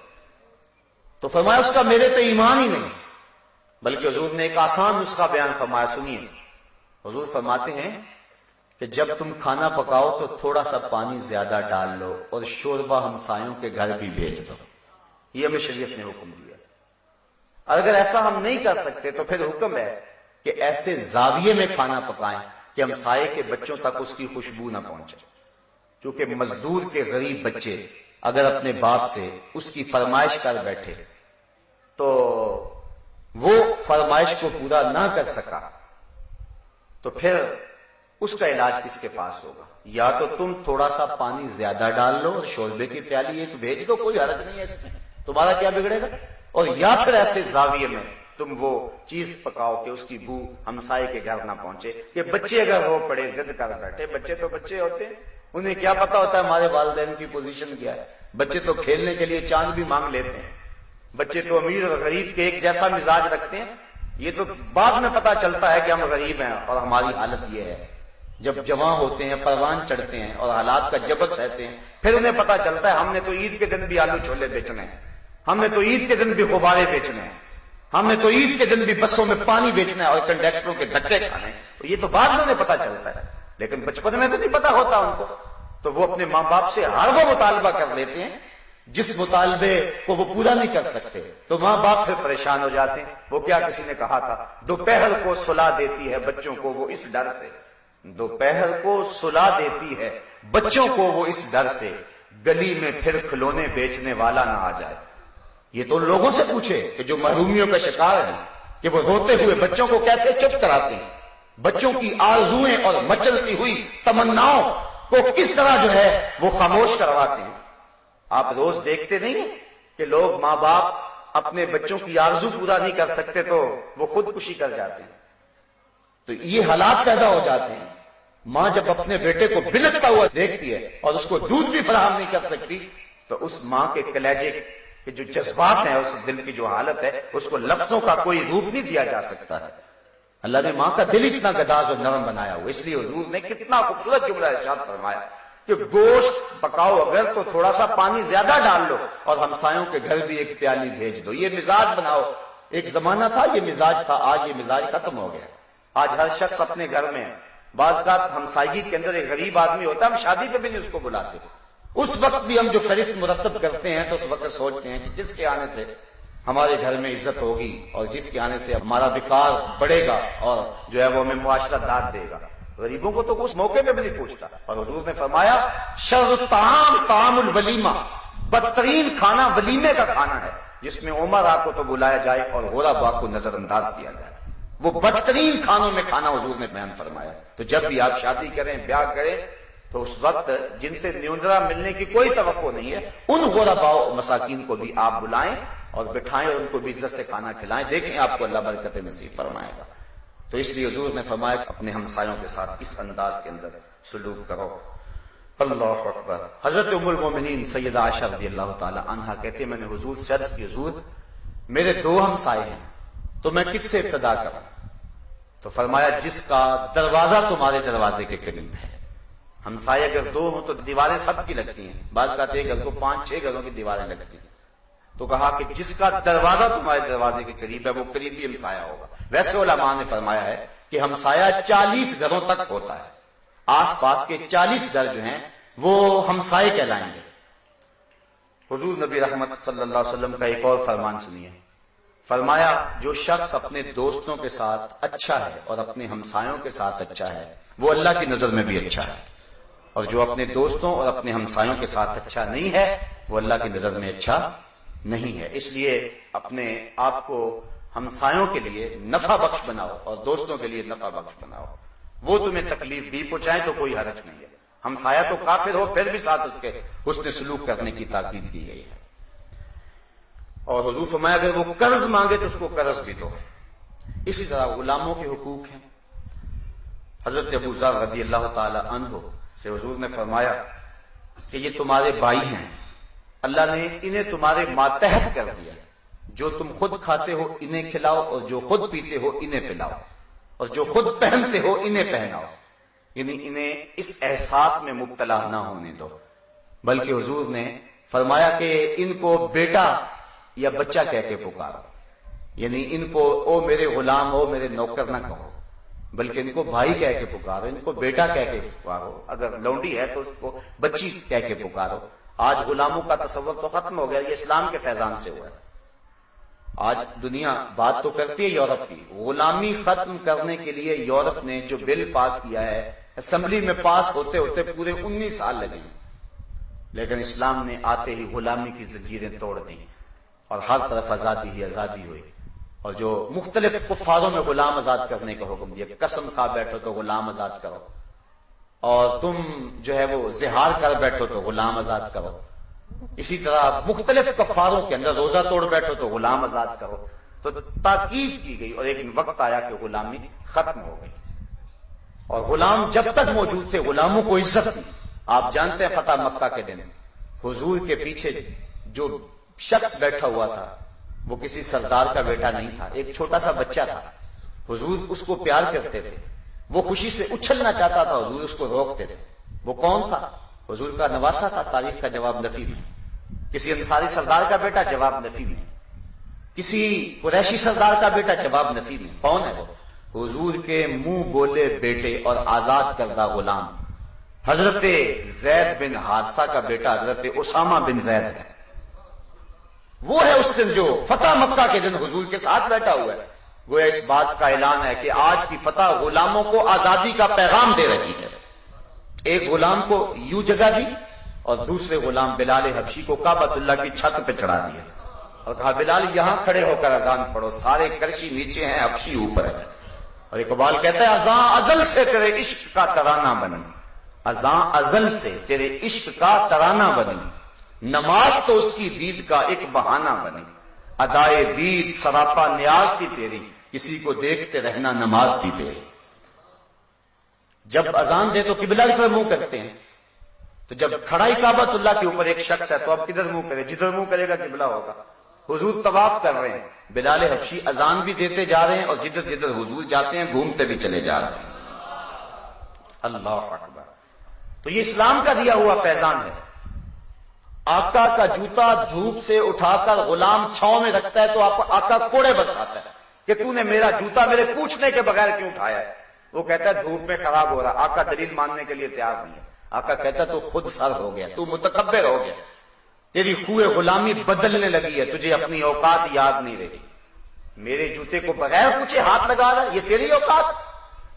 تو فرمایا اس کا میرے پہ ایمان ہی نہیں۔ بلکہ حضور نے ایک آسان نسخہ بیان فرمایا، سنیے۔ حضور فرماتے ہیں کہ جب تم کھانا پکاؤ تو تھوڑا سا پانی زیادہ ڈال لو اور شوربہ ہمسایوں کے گھر بھی بھیج دو۔ یہ ہمیں شریعت نے حکم دیا۔ اور اگر ایسا ہم نہیں کر سکتے تو پھر حکم ہے کہ ایسے زاویے میں کھانا پکائیں کہ ہمسائے کے بچوں تک اس کی خوشبو نہ پہنچے، کیونکہ مزدور کے غریب بچے اگر اپنے باپ سے اس کی فرمائش کر بیٹھے تو وہ فرمائش کو پورا نہ کر سکا تو پھر اس کا علاج کس کے پاس ہوگا؟ یا تو تم تھوڑا سا پانی زیادہ ڈال لو اور شوربے کی پیالی ایک بھیج دو، کوئی حرج نہیں ہے اس میں، تمہارا کیا بگڑے گا؟ اور یا پھر ایسے زاویے میں تم وہ چیز پکاؤ کہ اس کی بو ہمسائے کے گھر نہ پہنچے۔ کہ بچے اگر رو پڑے ضد کر بیٹھے، بچے تو بچے ہوتے ہیں، انہیں کیا پتا ہوتا ہے ہمارے والدین کی پوزیشن کیا ہے؟ بچے تو کھیلنے کے لیے چاند بھی مانگ لیتے ہیں، بچے تو امیر اور غریب کے ایک جیسا مزاج رکھتے ہیں۔ یہ تو بعد میں پتا چلتا ہے کہ ہم غریب ہیں اور ہماری حالت یہ ہے۔ جب جوان ہوتے ہیں، پروان چڑھتے ہیں اور حالات کا جبر سہتے ہیں، پھر انہیں پتا چلتا ہے ہم نے تو عید کے دن بھی آلو چھولے بیچنے ہیں، ہم نے تو عید کے دن بھی غبارے بیچنے ہیں، ہم نے تو عید کے دن بھی بسوں میں پانی بیچنا ہے اور کنڈکٹروں کے دھکے کھانے ہیں۔ یہ تو بعد میں انہیں پتا چلتا ہے، لیکن بچپن میں تو نہیں پتا ہوتا ان کو، تو وہ اپنے ماں باپ سے ہر وہ مطالبہ کر لیتے ہیں جس مطالبے کو وہ پورا نہیں کر سکتے، تو ماں باپ پھر پریشان ہو جاتے ہیں۔ وہ کیا کسی نے کہا تھا دوپہر کو سلا دیتی ہے بچوں کو وہ اس ڈر سے، دوپہر کو سلا دیتی ہے بچوں کو وہ اس ڈر سے، گلی میں پھر کھلونے بیچنے والا نہ آ جائے۔ یہ تو لوگوں سے پوچھے کہ جو محرومیوں کا شکار ہیں کہ وہ روتے ہوئے بچوں کو کیسے چپ کراتے ہیں، بچوں کی آرزوئیں اور مچلتی ہوئی تمناؤں کو کس طرح جو ہے وہ خاموش کرواتے ہیں۔ آپ روز دیکھتے نہیں ہیں کہ لوگ ماں باپ اپنے بچوں کی آرزو پورا نہیں کر سکتے تو وہ خودکشی کر جاتے ہیں۔ تو یہ حالات پیدا ہو جاتے ہیں۔ ماں جب اپنے بیٹے کو بلکتا ہوا دیکھتی ہے اور اس کو دودھ بھی فراہم نہیں کر سکتی تو اس ماں کے کلیجے کے جو جذبات ہیں، اس دل کی جو حالت ہے، اس کو لفظوں کا کوئی روپ نہیں دیا جا سکتا ہے۔ اللہ نے ماں کا دل اتنا گداز اور نرم بنایا ہوا، اس لیے حضور نے کتنا خوبصورت جملہ ارشاد فرمایا کہ گوشت پکاؤ اگر تو تھوڑا سا پانی زیادہ ڈال لو اور ہمسایوں کے گھر بھی ایک پیالی بھیج دو۔ یہ مزاج بناؤ۔ ایک زمانہ تھا یہ مزاج تھا، آج یہ مزاج ختم ہو گیا۔ آج ہر شخص اپنے گھر میں، بعض کا ہمسائیگی کے اندر ایک غریب آدمی ہوتا ہے، ہم شادی پہ بھی نہیں اس کو بلاتے، اس وقت بھی ہم جو فہرست مرتب کرتے ہیں تو اس وقت سوچتے ہیں کہ جس کے آنے سے ہمارے گھر میں عزت ہوگی اور جس کے آنے سے ہمارا وقار بڑھے گا اور جو ہے وہ ہمیں معاشرہ داد دے گا۔ غریبوں کو تو اس موقع پہ بھی نہیں پوچھتا۔ اور حضور نے فرمایا شر الطعام طعام الولیمہ، بدترین کھانا ولیمے کا کھانا ہے جس میں عمرہ کو تو بلایا جائے اور غربا کو نظر انداز کیا جائے۔ وہ بدترین کھانوں میں کھانا حضور نے بیان فرمایا۔ تو جب بھی آپ شادی کریں، بیاہ کریں، تو اس وقت جن سے نیوندرا ملنے کی کوئی توقع نہیں ہے ان غرباء و مساکین کو بھی آپ بلائیں اور بٹھائیں اور ان کو بھی عزت سے کھانا کھلائیں، دیکھیں آپ کو اللہ برکت نصیب فرمائے گا۔ تو اس لیے حضور نے فرمایا کہ اپنے ہمسایوں کے ساتھ اس انداز کے اندر سلوک کرو۔ اللہ اکبر۔ حضرت ام المومنین سیدہ عائشہ رضی اللہ تعالی عنہا کہتے ہیں میں نے حضور سے عرض کی حضور میرے 2 ہمسائے ہیں تو میں کس سے ابتدا کروں؟ تو فرمایا جس کا دروازہ تمہارے دروازے کے قریب ہے۔ ہمسائے اگر 2 ہوں تو دیواریں سب کی لگتی ہیں، بعض کہتے ہیں گھر کو 5-6 گھروں کی دیواریں لگتی ہیں، تو کہا کہ جس کا دروازہ تمہارے دروازے کے قریب ہے وہ قریبی ہمسایہ ہوگا. ویسے علماء نے فرمایا ہے کہ ہمسایہ 40 گھروں تک ہوتا ہے. آس پاس کے 40 گھر جو ہیں وہ ہمسائے کہلائیں گے. حضور نبی رحمت صلی اللہ علیہ وسلم کا ایک اور فرمان سنیے. فرمایا جو شخص اپنے دوستوں کے ساتھ اچھا ہے اور اپنے ہمسایوں کے ساتھ اچھا ہے وہ اللہ کی نظر میں بھی اچھا ہے، اور جو اپنے دوستوں اور اپنے ہمسایوں کے ساتھ اچھا نہیں ہے وہ اللہ کی نظر میں اچھا نہیں ہے. اس لیے اپنے آپ کو ہمسایوں کے لیے نفع بخش بناؤ اور دوستوں کے لیے نفع بخش بناؤ. وہ تمہیں تکلیف بھی پہنچائیں تو کوئی حرج نہیں ہے. ہمسایہ تو کافر ہو پھر بھی ساتھ اس کے حسن سلوک کرنے کی تاکید کی گئی ہے. اور حضور فرمایا اگر وہ قرض مانگے تو اس کو قرض بھی دو. اسی طرح غلاموں کے حقوق ہیں. حضرت ابو ذر رضی اللہ تعالی عنہ سے حضور نے فرمایا کہ یہ تمہارے بھائی ہیں، اللہ نے انہیں تمہارے ماتحت کر دیا. جو تم خود کھاتے ہو انہیں کھلاؤ، اور جو خود پیتے ہو انہیں پلاؤ، اور جو خود پہنتے ہو انہیں پہناؤ. یعنی انہیں اس احساس میں مبتلا نہ ہونے دو. بلکہ حضور نے فرمایا کہ ان کو بیٹا یا بچہ کہہ کے پکارو. یعنی ان کو او میرے غلام او میرے نوکر نہ کہو، بلکہ ان کو بھائی کہہ کے پکارو، ان کو بیٹا کہہ کے پکارو. اگر لونڈی ہے تو اس کو بچی کہہ کے پکارو. آج غلاموں کا تصور تو ختم ہو گیا، یہ اسلام کے فیضان سے ہوا ہے. آج دنیا بات تو کرتی ہے یورپ کی. غلامی ختم کرنے کے لیے یورپ نے جو بل پاس کیا ہے اسمبلی میں پاس ہوتے ہوتے پورے 19 سال لگے، لیکن اسلام نے آتے ہی غلامی کی زنجیریں توڑ دیں اور ہر طرف آزادی ہی آزادی ہوئی. اور جو مختلف کفاروں میں غلام آزاد کرنے کا حکم دیا، قسم کھا بیٹھو تو غلام آزاد کرو، اور تم جو ہے وہ زہار کر بیٹھو تو غلام آزاد کرو. اسی طرح مختلف کفاروں کے اندر روزہ توڑ بیٹھو تو غلام آزاد کرو. تو تاکید کی گئی اور ایک وقت آیا کہ غلامی ختم ہو گئی. اور غلام جب تک موجود تھے غلاموں کو عزت تھی. آپ جانتے ہیں فتح مکہ کے دن حضور کے پیچھے جو شخص بیٹھا ہوا تھا وہ کسی سردار کا بیٹا نہیں تھا، ایک چھوٹا سا بچہ تھا. حضور اس کو پیار کرتے تھے، وہ خوشی سے اچھلنا چاہتا تھا، حضور اس کو روکتے تھے. وہ کون تھا؟ حضور کا نواسا تھا. تاریخ کا جواب نفی میں. کسی انصاری سردار کا بیٹا؟ جواب نفی میں. کسی قریشی سردار کا بیٹا؟ جواب نفی میں. کون ہے وہ؟ حضور کے منہ بولے بیٹے اور آزاد کردہ غلام حضرت زید بن حارثہ کا بیٹا حضرت اسامہ بن زید ہے. وہ ہے اس دن جو فتح مکہ کے دن حضور کے ساتھ بیٹھا ہوا ہے. گویا اس بات کا اعلان ہے کہ آج کی فتح غلاموں کو آزادی کا پیغام دے رہی ہے. ایک غلام کو یوں جگہ دی اور دوسرے غلام بلال حبشی کو کعبۃ اللہ کی چھت پہ چڑھا دیا اور کہا بلال یہاں کھڑے ہو کر اذان پڑھو. سارے کرشی نیچے ہیں، حبشی اوپر ہے. اور اقبال کہتا ہے اذان ازل سے تیرے عشق کا ترانہ بنی، اذان ازل سے تیرے عشق کا ترانہ بنی، نماز تو اس کی دید کا ایک بہانہ بنی، ادائے دید سراپا نیاز تھی تیری، کسی کو دیکھتے رہنا نماز تھی تیری. جب اذان دے تو قبلہ کی طرف منہ کرتے ہیں، تو جب کھڑائی کعبۃ اللہ کے اوپر ایک شخص ہے تو اب کدھر منہ کرے؟ جدھر منہ کرے گا قبلہ ہوگا. حضور طواف کر رہے ہیں، بلال حبشی اذان بھی دیتے جا رہے ہیں اور جدھر جدھر حضور جاتے ہیں گھومتے بھی چلے جا رہے ہیں. اللہ اکبر. تو یہ اسلام کا دیا ہوا فیضان ہے. آقا کا جوتا دھوپ سے اٹھا کر غلام چھاؤں میں رکھتا ہے تو آقا کوڑے برساتا ہے کہ تو نے میرا جوتا میرے پوچھنے کے بغیر کیوں اٹھایا ہے. وہ کہتا ہے دھوپ میں خراب ہو رہا. آقا دلیل ماننے کے لیے تیار نہیں ہے. آقا کہتا ہے تو خود سر ہو گیا، تو متکبر ہو گیا، تیری خوئے غلامی بدلنے لگی ہے، تجھے اپنی اوقات یاد نہیں رہی. میرے جوتے کو بغیر پوچھے ہاتھ لگا رہا، یہ تیری اوقات؟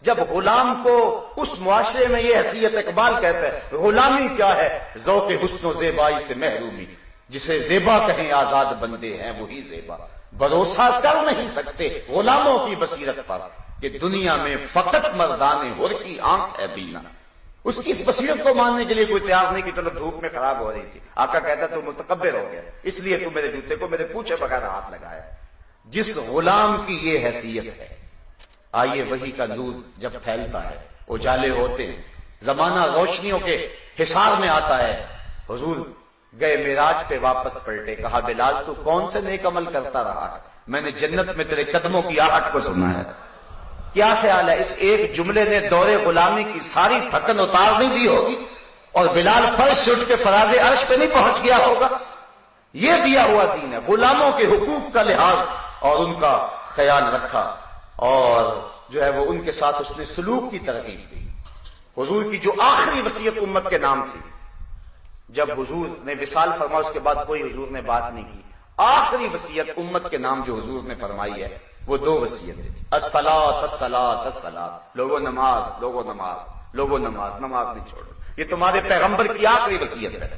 جب غلام کو اس معاشرے میں یہ حیثیت، اقبال کہتا ہے غلامی کیا ہے؟ ذوق حسن و زیبائی سے محرومی، جسے زیبا کہیں آزاد بندے ہیں وہی زیبا. بھروسہ کر نہیں سکتے غلاموں کی بصیرت پر کہ دنیا میں فقط مردان حر کی آنکھ ہے بینا. اس کی اس بصیرت کو ماننے کے لیے کوئی تیار نہیں کہ چلو دھوپ میں خراب ہو رہی تھی. آقا کہتا تو متکبر ہو گیا، اس لیے تو میرے جوتے کو میرے پوچھے بغیر ہاتھ لگایا. جس غلام کی یہ حیثیت ہے، آئیے وحی کا نور جب پھیلتا ہے، اجالے ہوتے ہیں، زمانہ روشنیوں کے حصار میں آتا ہے. حضور گئے معراج پہ واپس پلٹے، کہا بلال تو کون سے نیک عمل کرتا رہا ہے؟ میں نے جنت میں تیرے قدموں کی آہٹ کو سنا ہے. کیا خیال ہے اس ایک جملے نے دور غلامی کی ساری تھکن اتار نہیں دی ہوگی اور بلال فرش سے اٹھ کے فراز عرش پہ نہیں پہنچ گیا ہوگا؟ یہ دیا ہوا دین ہے. غلاموں کے حقوق کا لحاظ اور ان کا خیال رکھا اور جو ہے وہ ان کے ساتھ اس نے سلوک کی ترغیب دی. حضور کی جو آخری وصیت امت کے نام تھی، جب حضور نے وصال فرمایا اس کے بعد کوئی حضور نے بات نہیں کی. آخری وصیت امت کے نام جو حضور نے فرمائی ہے وہ دو وصیتیں تھیں. الصلاۃ الصلاۃ الصلاۃ، لوگوں نماز، لوگوں نماز، لوگوں نماز، نماز نہیں چھوڑو. یہ تمہارے پیغمبر کی آخری وصیت ہے.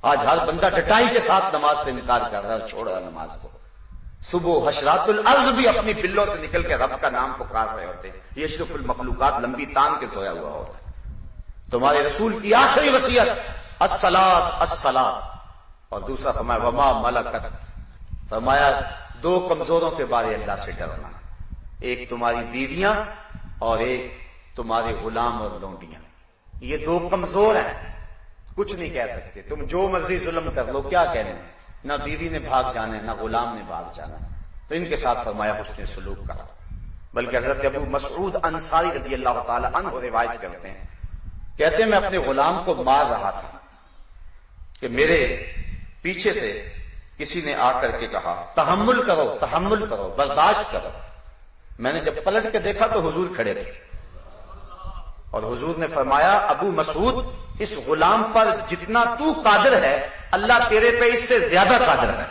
آج ہر بندہ ڈٹائی کے ساتھ نماز سے انکار کر رہا ہے، چھوڑ رہا نماز کو. صبح حشرات الارض بھی اپنی بلوں سے نکل کے رب کا نام پکار رہے ہوتے ہیں. یہ اشرف المخلوقات لمبی تان کے سویا ہوا ہوتا ہے. تمہارے رسول کی آخری وصیت الصلاۃ الصلاۃ. اور دوسرا فرمایا وما ملکت، فرمایا دو کمزوروں کے بارے اللہ سے ڈرنا، ایک تمہاری بیویاں اور ایک تمہارے غلام اور لونڈیاں. یہ دو کمزور ہیں، کچھ نہیں کہہ سکتے. تم جو مرضی ظلم کر لو، کیا کہنے، نہ بیوی نے بھاگ جانا ہے نہ غلام نے بھاگ جانا ہے. تو ان کے ساتھ فرمایا حسن سلوک کرا. بلکہ حضرت ابو مسعود انصاری رضی اللہ تعالی عنہ روایت کرتے ہیں، کہتے ہیں میں اپنے غلام کو مار رہا تھا کہ میرے پیچھے سے کسی نے آ کر کے کہا تحمل کرو تحمل کرو، برداشت کرو. میں نے جب پلٹ کے دیکھا تو حضور کھڑے تھے اور حضور نے فرمایا ابو مسعود اس غلام پر جتنا تو قادر ہے اللہ تیرے پہ اس سے زیادہ قادر ہے.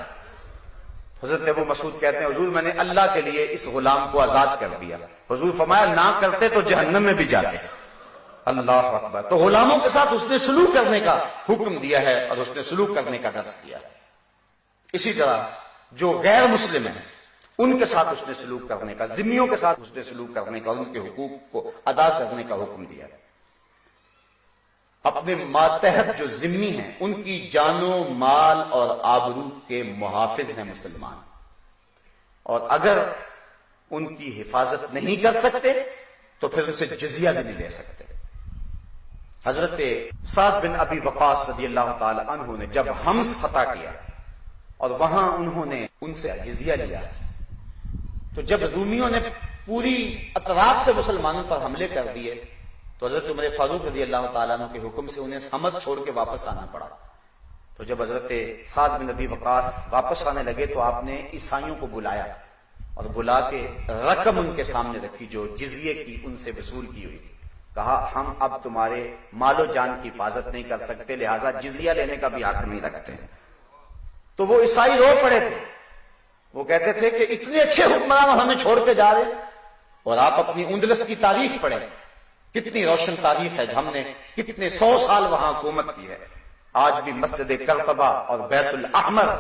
حضرت ابو مسعود کہتے ہیں حضور میں نے اللہ کے لیے اس غلام کو آزاد کر دیا. حضور فرمایا نہ کرتے تو جہنم میں بھی جاتے. اللہ اکبر. تو غلاموں کے ساتھ اس نے سلوک کرنے کا حکم دیا ہے اور اس نے سلوک کرنے کا درس دیا ہے. اسی طرح جو غیر مسلم ہیں ان کے ساتھ اس نے سلوک کرنے کا، ذمیوں کے ساتھ اس نے سلوک کرنے کا، ان کے حقوق کو ادا کرنے کا حکم دیا ہے. اپنے ماتحت جو ذمی ہیں ان کی جان و مال اور آبرو کے محافظ ہیں مسلمان، اور اگر ان کی حفاظت نہیں کر سکتے تو پھر ان سے جزیہ بھی نہیں لے سکتے. حضرت سعد بن ابی وقاص رضی اللہ تعالی عنہ نے جب حمص فتح کیا اور وہاں انہوں نے ان سے جزیہ لیا، تو جب رومیوں نے پوری اطراف سے مسلمانوں پر حملے کر دیے تو حضرت عمر فاروق رضی اللہ تعالیٰ عنہ کے حکم سے انہیں حمص چھوڑ کے واپس آنا پڑا. تو جب حضرت سعد بن ابی وقاص واپس آنے لگے تو آپ نے عیسائیوں کو بلایا اور بلا کے رقم ان کے سامنے رکھی جو جزیے کی ان سے وصول کی ہوئی تھی. کہا ہم اب تمہارے مال و جان کی حفاظت نہیں کر سکتے، لہذا جزیہ لینے کا بھی حق نہیں رکھتے. تو وہ عیسائی رو پڑے تھے. وہ کہتے تھے کہ اتنے اچھے حکمران ہمیں چھوڑ کے جا رہے. اور آپ اپنی اندلس کی تاریخ پڑھیں، کتنی روشن تاریخ ہے. ہم نے کتنے 100 سال وہاں حکومت کی ہے. آج بھی مسجد قرطبہ اور بیت الاحمر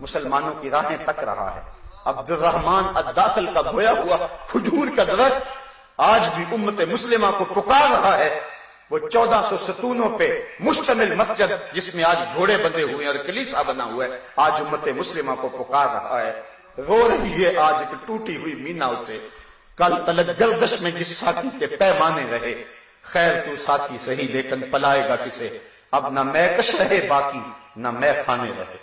مسلمانوں کی راہیں تک رہا ہے. عبد الرحمن الداخل کا بویا ہوا کھجور کا درخت آج بھی امت مسلمہ کو پکار رہا ہے. وہ 1400 ستونوں پہ مشتمل مسجد جس میں آج گھوڑے بندھے ہوئے اور کلیسا بنا ہوا ہے آج امت مسلمہ کو پکار رہا ہے. رو رہی ہے آج ایک ٹوٹی ہوئی مینا اسے. کل تلک گردش میں جس ساکی کے پیمانے رہے، خیر تو ساکی صحیح لیکن پلائے گا کسے. اب نہ میں کش رہے باقی نہ میں خانے رہے.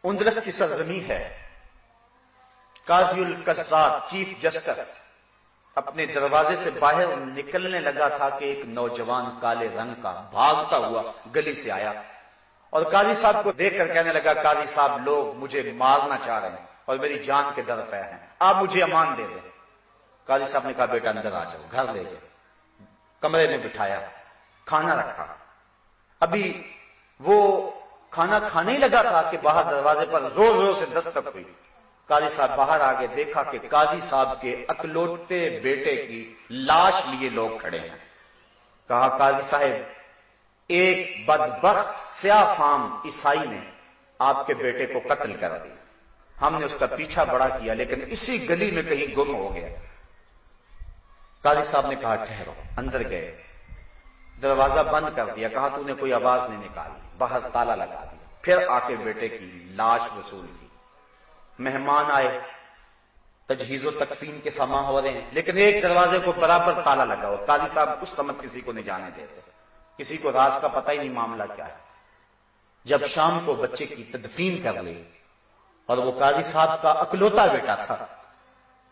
اندلس کی سرزمین ہے. قاضی القضات چیف جسٹس اپنے دروازے سے باہر نکلنے لگا تھا کہ ایک نوجوان کالے رنگ کا بھاگتا ہوا گلی سے آیا اور قاضی صاحب کو دیکھ کر کہنے لگا قاضی صاحب لوگ مجھے مارنا چاہ رہے ہیں اور میری جان کے در پہ ہیں، آپ مجھے امان دے دیں. قاضی صاحب نے کہا بیٹا اندر آ جاؤ. گھر لے گئے، کمرے میں بٹھایا، کھانا رکھا. ابھی وہ کھانا کھانے ہی لگا تھا کہ باہر دروازے پر زور زور سے دستک ہوئی. قاضی صاحب باہر آگے دیکھا کہ قاضی صاحب کے اکلوتے بیٹے کی لاش لیے لوگ کھڑے ہیں. کہا قاضی صاحب ایک بدبخت سیاہ فام عیسائی نے آپ کے بیٹے کو قتل کر دیا. ہم نے اس کا پیچھا بڑا کیا لیکن اسی گلی میں کہیں گم ہو گیا. قاضی صاحب نے کہا ٹھہرو. اندر گئے، دروازہ بند کر دیا. کہا تو نے کوئی آواز نہیں نکالی، باہر تالا لگا دیا. پھر آ کے بیٹے کی لاش وصول کی. مہمان آئے، تجہیز و تکفین کے سما ہو رہے ہیں لیکن ایک دروازے کو برابر تالا لگا ہو. قاضی صاحب اس سمت کسی کو نہیں جانے دیتے، کسی کو راز کا پتہ ہی نہیں معاملہ کیا ہے. جب شام کو بچے کی تدفین کر لی اور وہ قاضی صاحب کا اکلوتا بیٹا تھا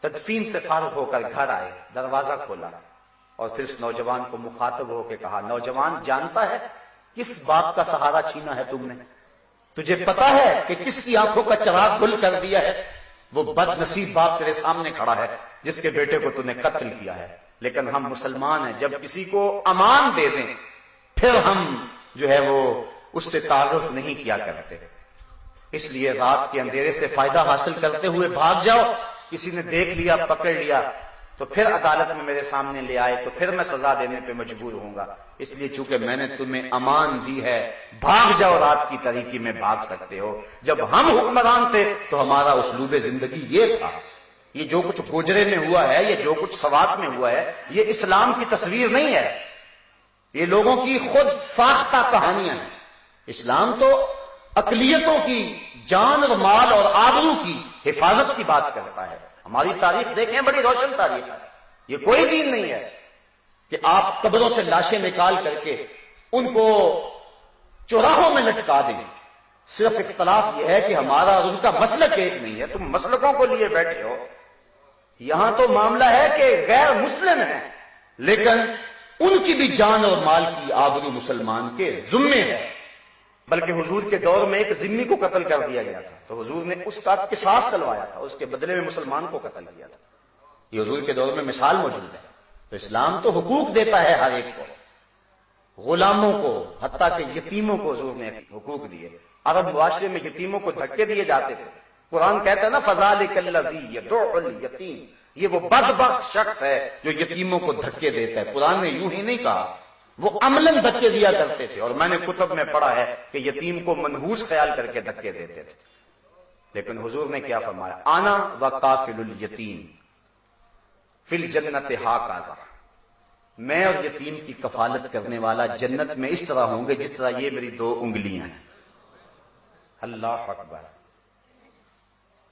تدفین سے فارغ ہو کر گھر آئے، دروازہ کھولا اور پھر اس نوجوان کو مخاطب ہو کے کہا، نوجوان جانتا ہے کس باپ کا سہارا چھینا ہے تم نے؟ تجھے پتا ہے کہ کس کی آنکھوں کا چراغ گل کر دیا ہے؟ وہ بد نصیب باپ تیرے سامنے کھڑا ہے جس کے بیٹے کو تو نے قتل کیا ہے۔ لیکن ہم مسلمان ہیں، جب کسی کو امان دے دیں پھر ہم جو ہے وہ اس سے تعرض نہیں کیا کرتے۔ اس لیے رات کے اندھیرے سے فائدہ حاصل کرتے ہوئے بھاگ جاؤ، کسی نے دیکھ لیا پکڑ لیا تو پھر عدالت میں میرے سامنے لے آئے تو پھر میں سزا دینے پہ مجبور ہوں گا۔ اس لیے چونکہ میں نے تمہیں امان دی ہے، بھاگ جاؤ، رات کی تاریکی میں بھاگ سکتے ہو۔ جب ہم حکمران تھے تو ہمارا اسلوب زندگی یہ تھا۔ یہ جو کچھ گوجرے میں ہوا ہے، یہ جو کچھ سوات میں ہوا ہے، یہ اسلام کی تصویر نہیں ہے، یہ لوگوں کی خود ساختہ کہانیاں ہیں۔ اسلام تو اقلیتوں کی جان اور مال اور آبرو کی حفاظت کی بات کرتا ہے۔ ہماری تاریخ دیکھیں، بڑی روشن تاریخ ہے، یہ کوئی دین نہیں ہے کہ آپ قبروں سے لاشیں نکال کر کے ان کو چوراہوں میں لٹکا دیں۔ صرف اختلاف یہ ہے کہ ہمارا اور ان کا مسلک ایک نہیں ہے، تم مسلکوں کو لیے بیٹھے ہو۔ یہاں تو معاملہ ہے کہ غیر مسلم ہیں لیکن ان کی بھی جان اور مال کی آبرو مسلمان کے ذمے ہے۔ بلکہ حضور کے دور میں ایک ذمہ کو قتل کر دیا گیا تھا تو حضور نے اس کا قصاص چلوایا تھا، اس کے بدلے میں مسلمان کو قتل کیا تھا۔ یہ حضور کے دور میں مثال موجود ہے۔ تو اسلام تو حقوق دیتا ہے ہر ایک کو، غلاموں کو، حتیٰ کہ یتیموں کو حضور نے حقوق دیے۔ عرب معاشرے میں یتیموں کو دھکے دیے جاتے تھے۔ قرآن کہتا ہے نا فذلک الذی یدع الیتیم، یہ وہ بدبخت شخص ہے جو یتیموں کو دھکے دیتا ہے۔ قرآن نے یوں ہی نہیں کہا، وہ عملاً دھکے دیا کرتے تھے، اور میں نے کتب میں پڑھا ہے کہ یتیم کو منحوس خیال کر کے دھکے دیتے تھے۔ لیکن حضور نے کیا فرمایا، انا وکافل الیتیم فی الجنت ہاکذا، میں اور یتیم کی کفالت کرنے والا جنت میں اس طرح ہوں گے جس طرح یہ میری دو انگلیاں ہیں۔ اللہ اکبر۔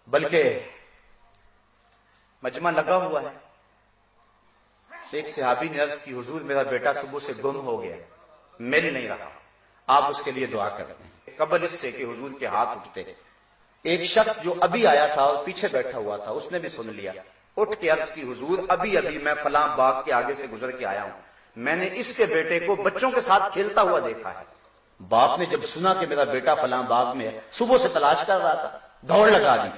بلکہ مجمع لگا ہوا ہے، ایک صحابی نے عرض کی، حضور میرا بیٹا صبح سے گم ہو گیا، مل نہیں رہا، آپ اس کے لیے دعا کر دیں۔ قبل اس سے کہ حضور کے ہاتھ اٹھتے، ایک شخص جو ابھی آیا تھا اور پیچھے بیٹھا ہوا تھا اس نے بھی سن لیا، اٹھ کے عرض کی، حضور ابھی میں فلاں باغ کے آگے سے گزر کے آیا ہوں، میں نے اس کے بیٹے کو بچوں کے ساتھ کھیلتا ہوا دیکھا ہے۔ باپ نے جب سنا کہ میرا بیٹا فلاں باغ میں ہے، صبح سے تلاش کر رہا تھا، دوڑ لگا دی۔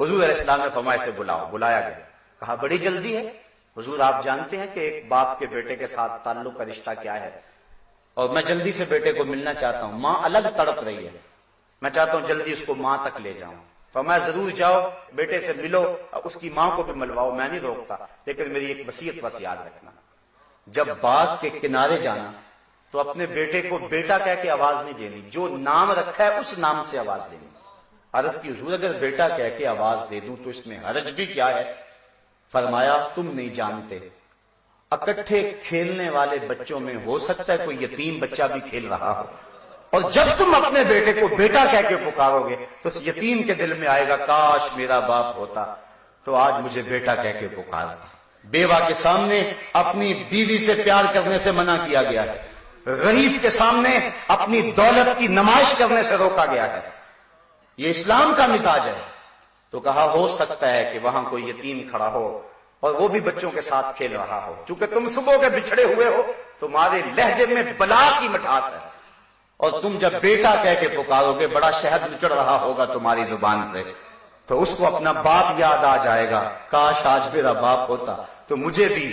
حضور علیہ السلام نے فرمایا سے بلاؤ، بلایا گیا، کہا بڑی جلدی ہے حضور، آپ جانتے ہیں کہ ایک باپ کے بیٹے کے ساتھ تعلق کا رشتہ کیا ہے، اور میں جلدی سے بیٹے کو ملنا چاہتا ہوں، ماں الگ تڑپ رہی ہے، میں چاہتا ہوں جلدی اس کو ماں تک لے جاؤں۔ فرمایا ضرور جاؤ، بیٹے سے ملو، اس کی ماں کو بھی ملواؤ، میں نہیں روکتا، لیکن میری ایک وصیت بس یاد رکھنا، جب باغ کے کنارے جانا تو اپنے بیٹے کو بیٹا کہہ کے آواز نہیں دینی، جو نام رکھا ہے اس نام سے آواز دینی۔ عرض کی حضور اگر بیٹا کہہ کے آواز دے دوں تو اس میں حرج بھی کیا ہے؟ فرمایا تم نہیں جانتے، اکٹھے کھیلنے والے بچوں میں ہو سکتا ہے کوئی یتیم بچہ بھی کھیل رہا ہو، اور جب تم اپنے بیٹے کو بیٹا کہہ کے پکارو گے تو اس یتیم کے دل میں آئے گا کاش میرا باپ ہوتا تو آج مجھے بیٹا کہہ کے پکارتا۔ بیوہ کے سامنے اپنی بیوی سے پیار کرنے سے منع کیا گیا ہے، غریب کے سامنے اپنی دولت کی نمائش کرنے سے روکا گیا ہے، یہ اسلام کا مزاج ہے۔ تو کہا ہو سکتا ہے کہ وہاں کوئی یتیم کھڑا ہو اور وہ بھی بچوں کے ساتھ کھیل رہا ہو، چونکہ تم صبح کے بچھڑے ہوئے ہو، تمہارے لہجے میں بلا کی مٹھاس ہے، اور تم جب بیٹا کہہ کے پکارو گے بڑا شہد نچڑ رہا ہوگا تمہاری زبان سے، تو اس کو اپنا باپ یاد آ جائے گا، کاش آج میرا باپ ہوتا تو مجھے بھی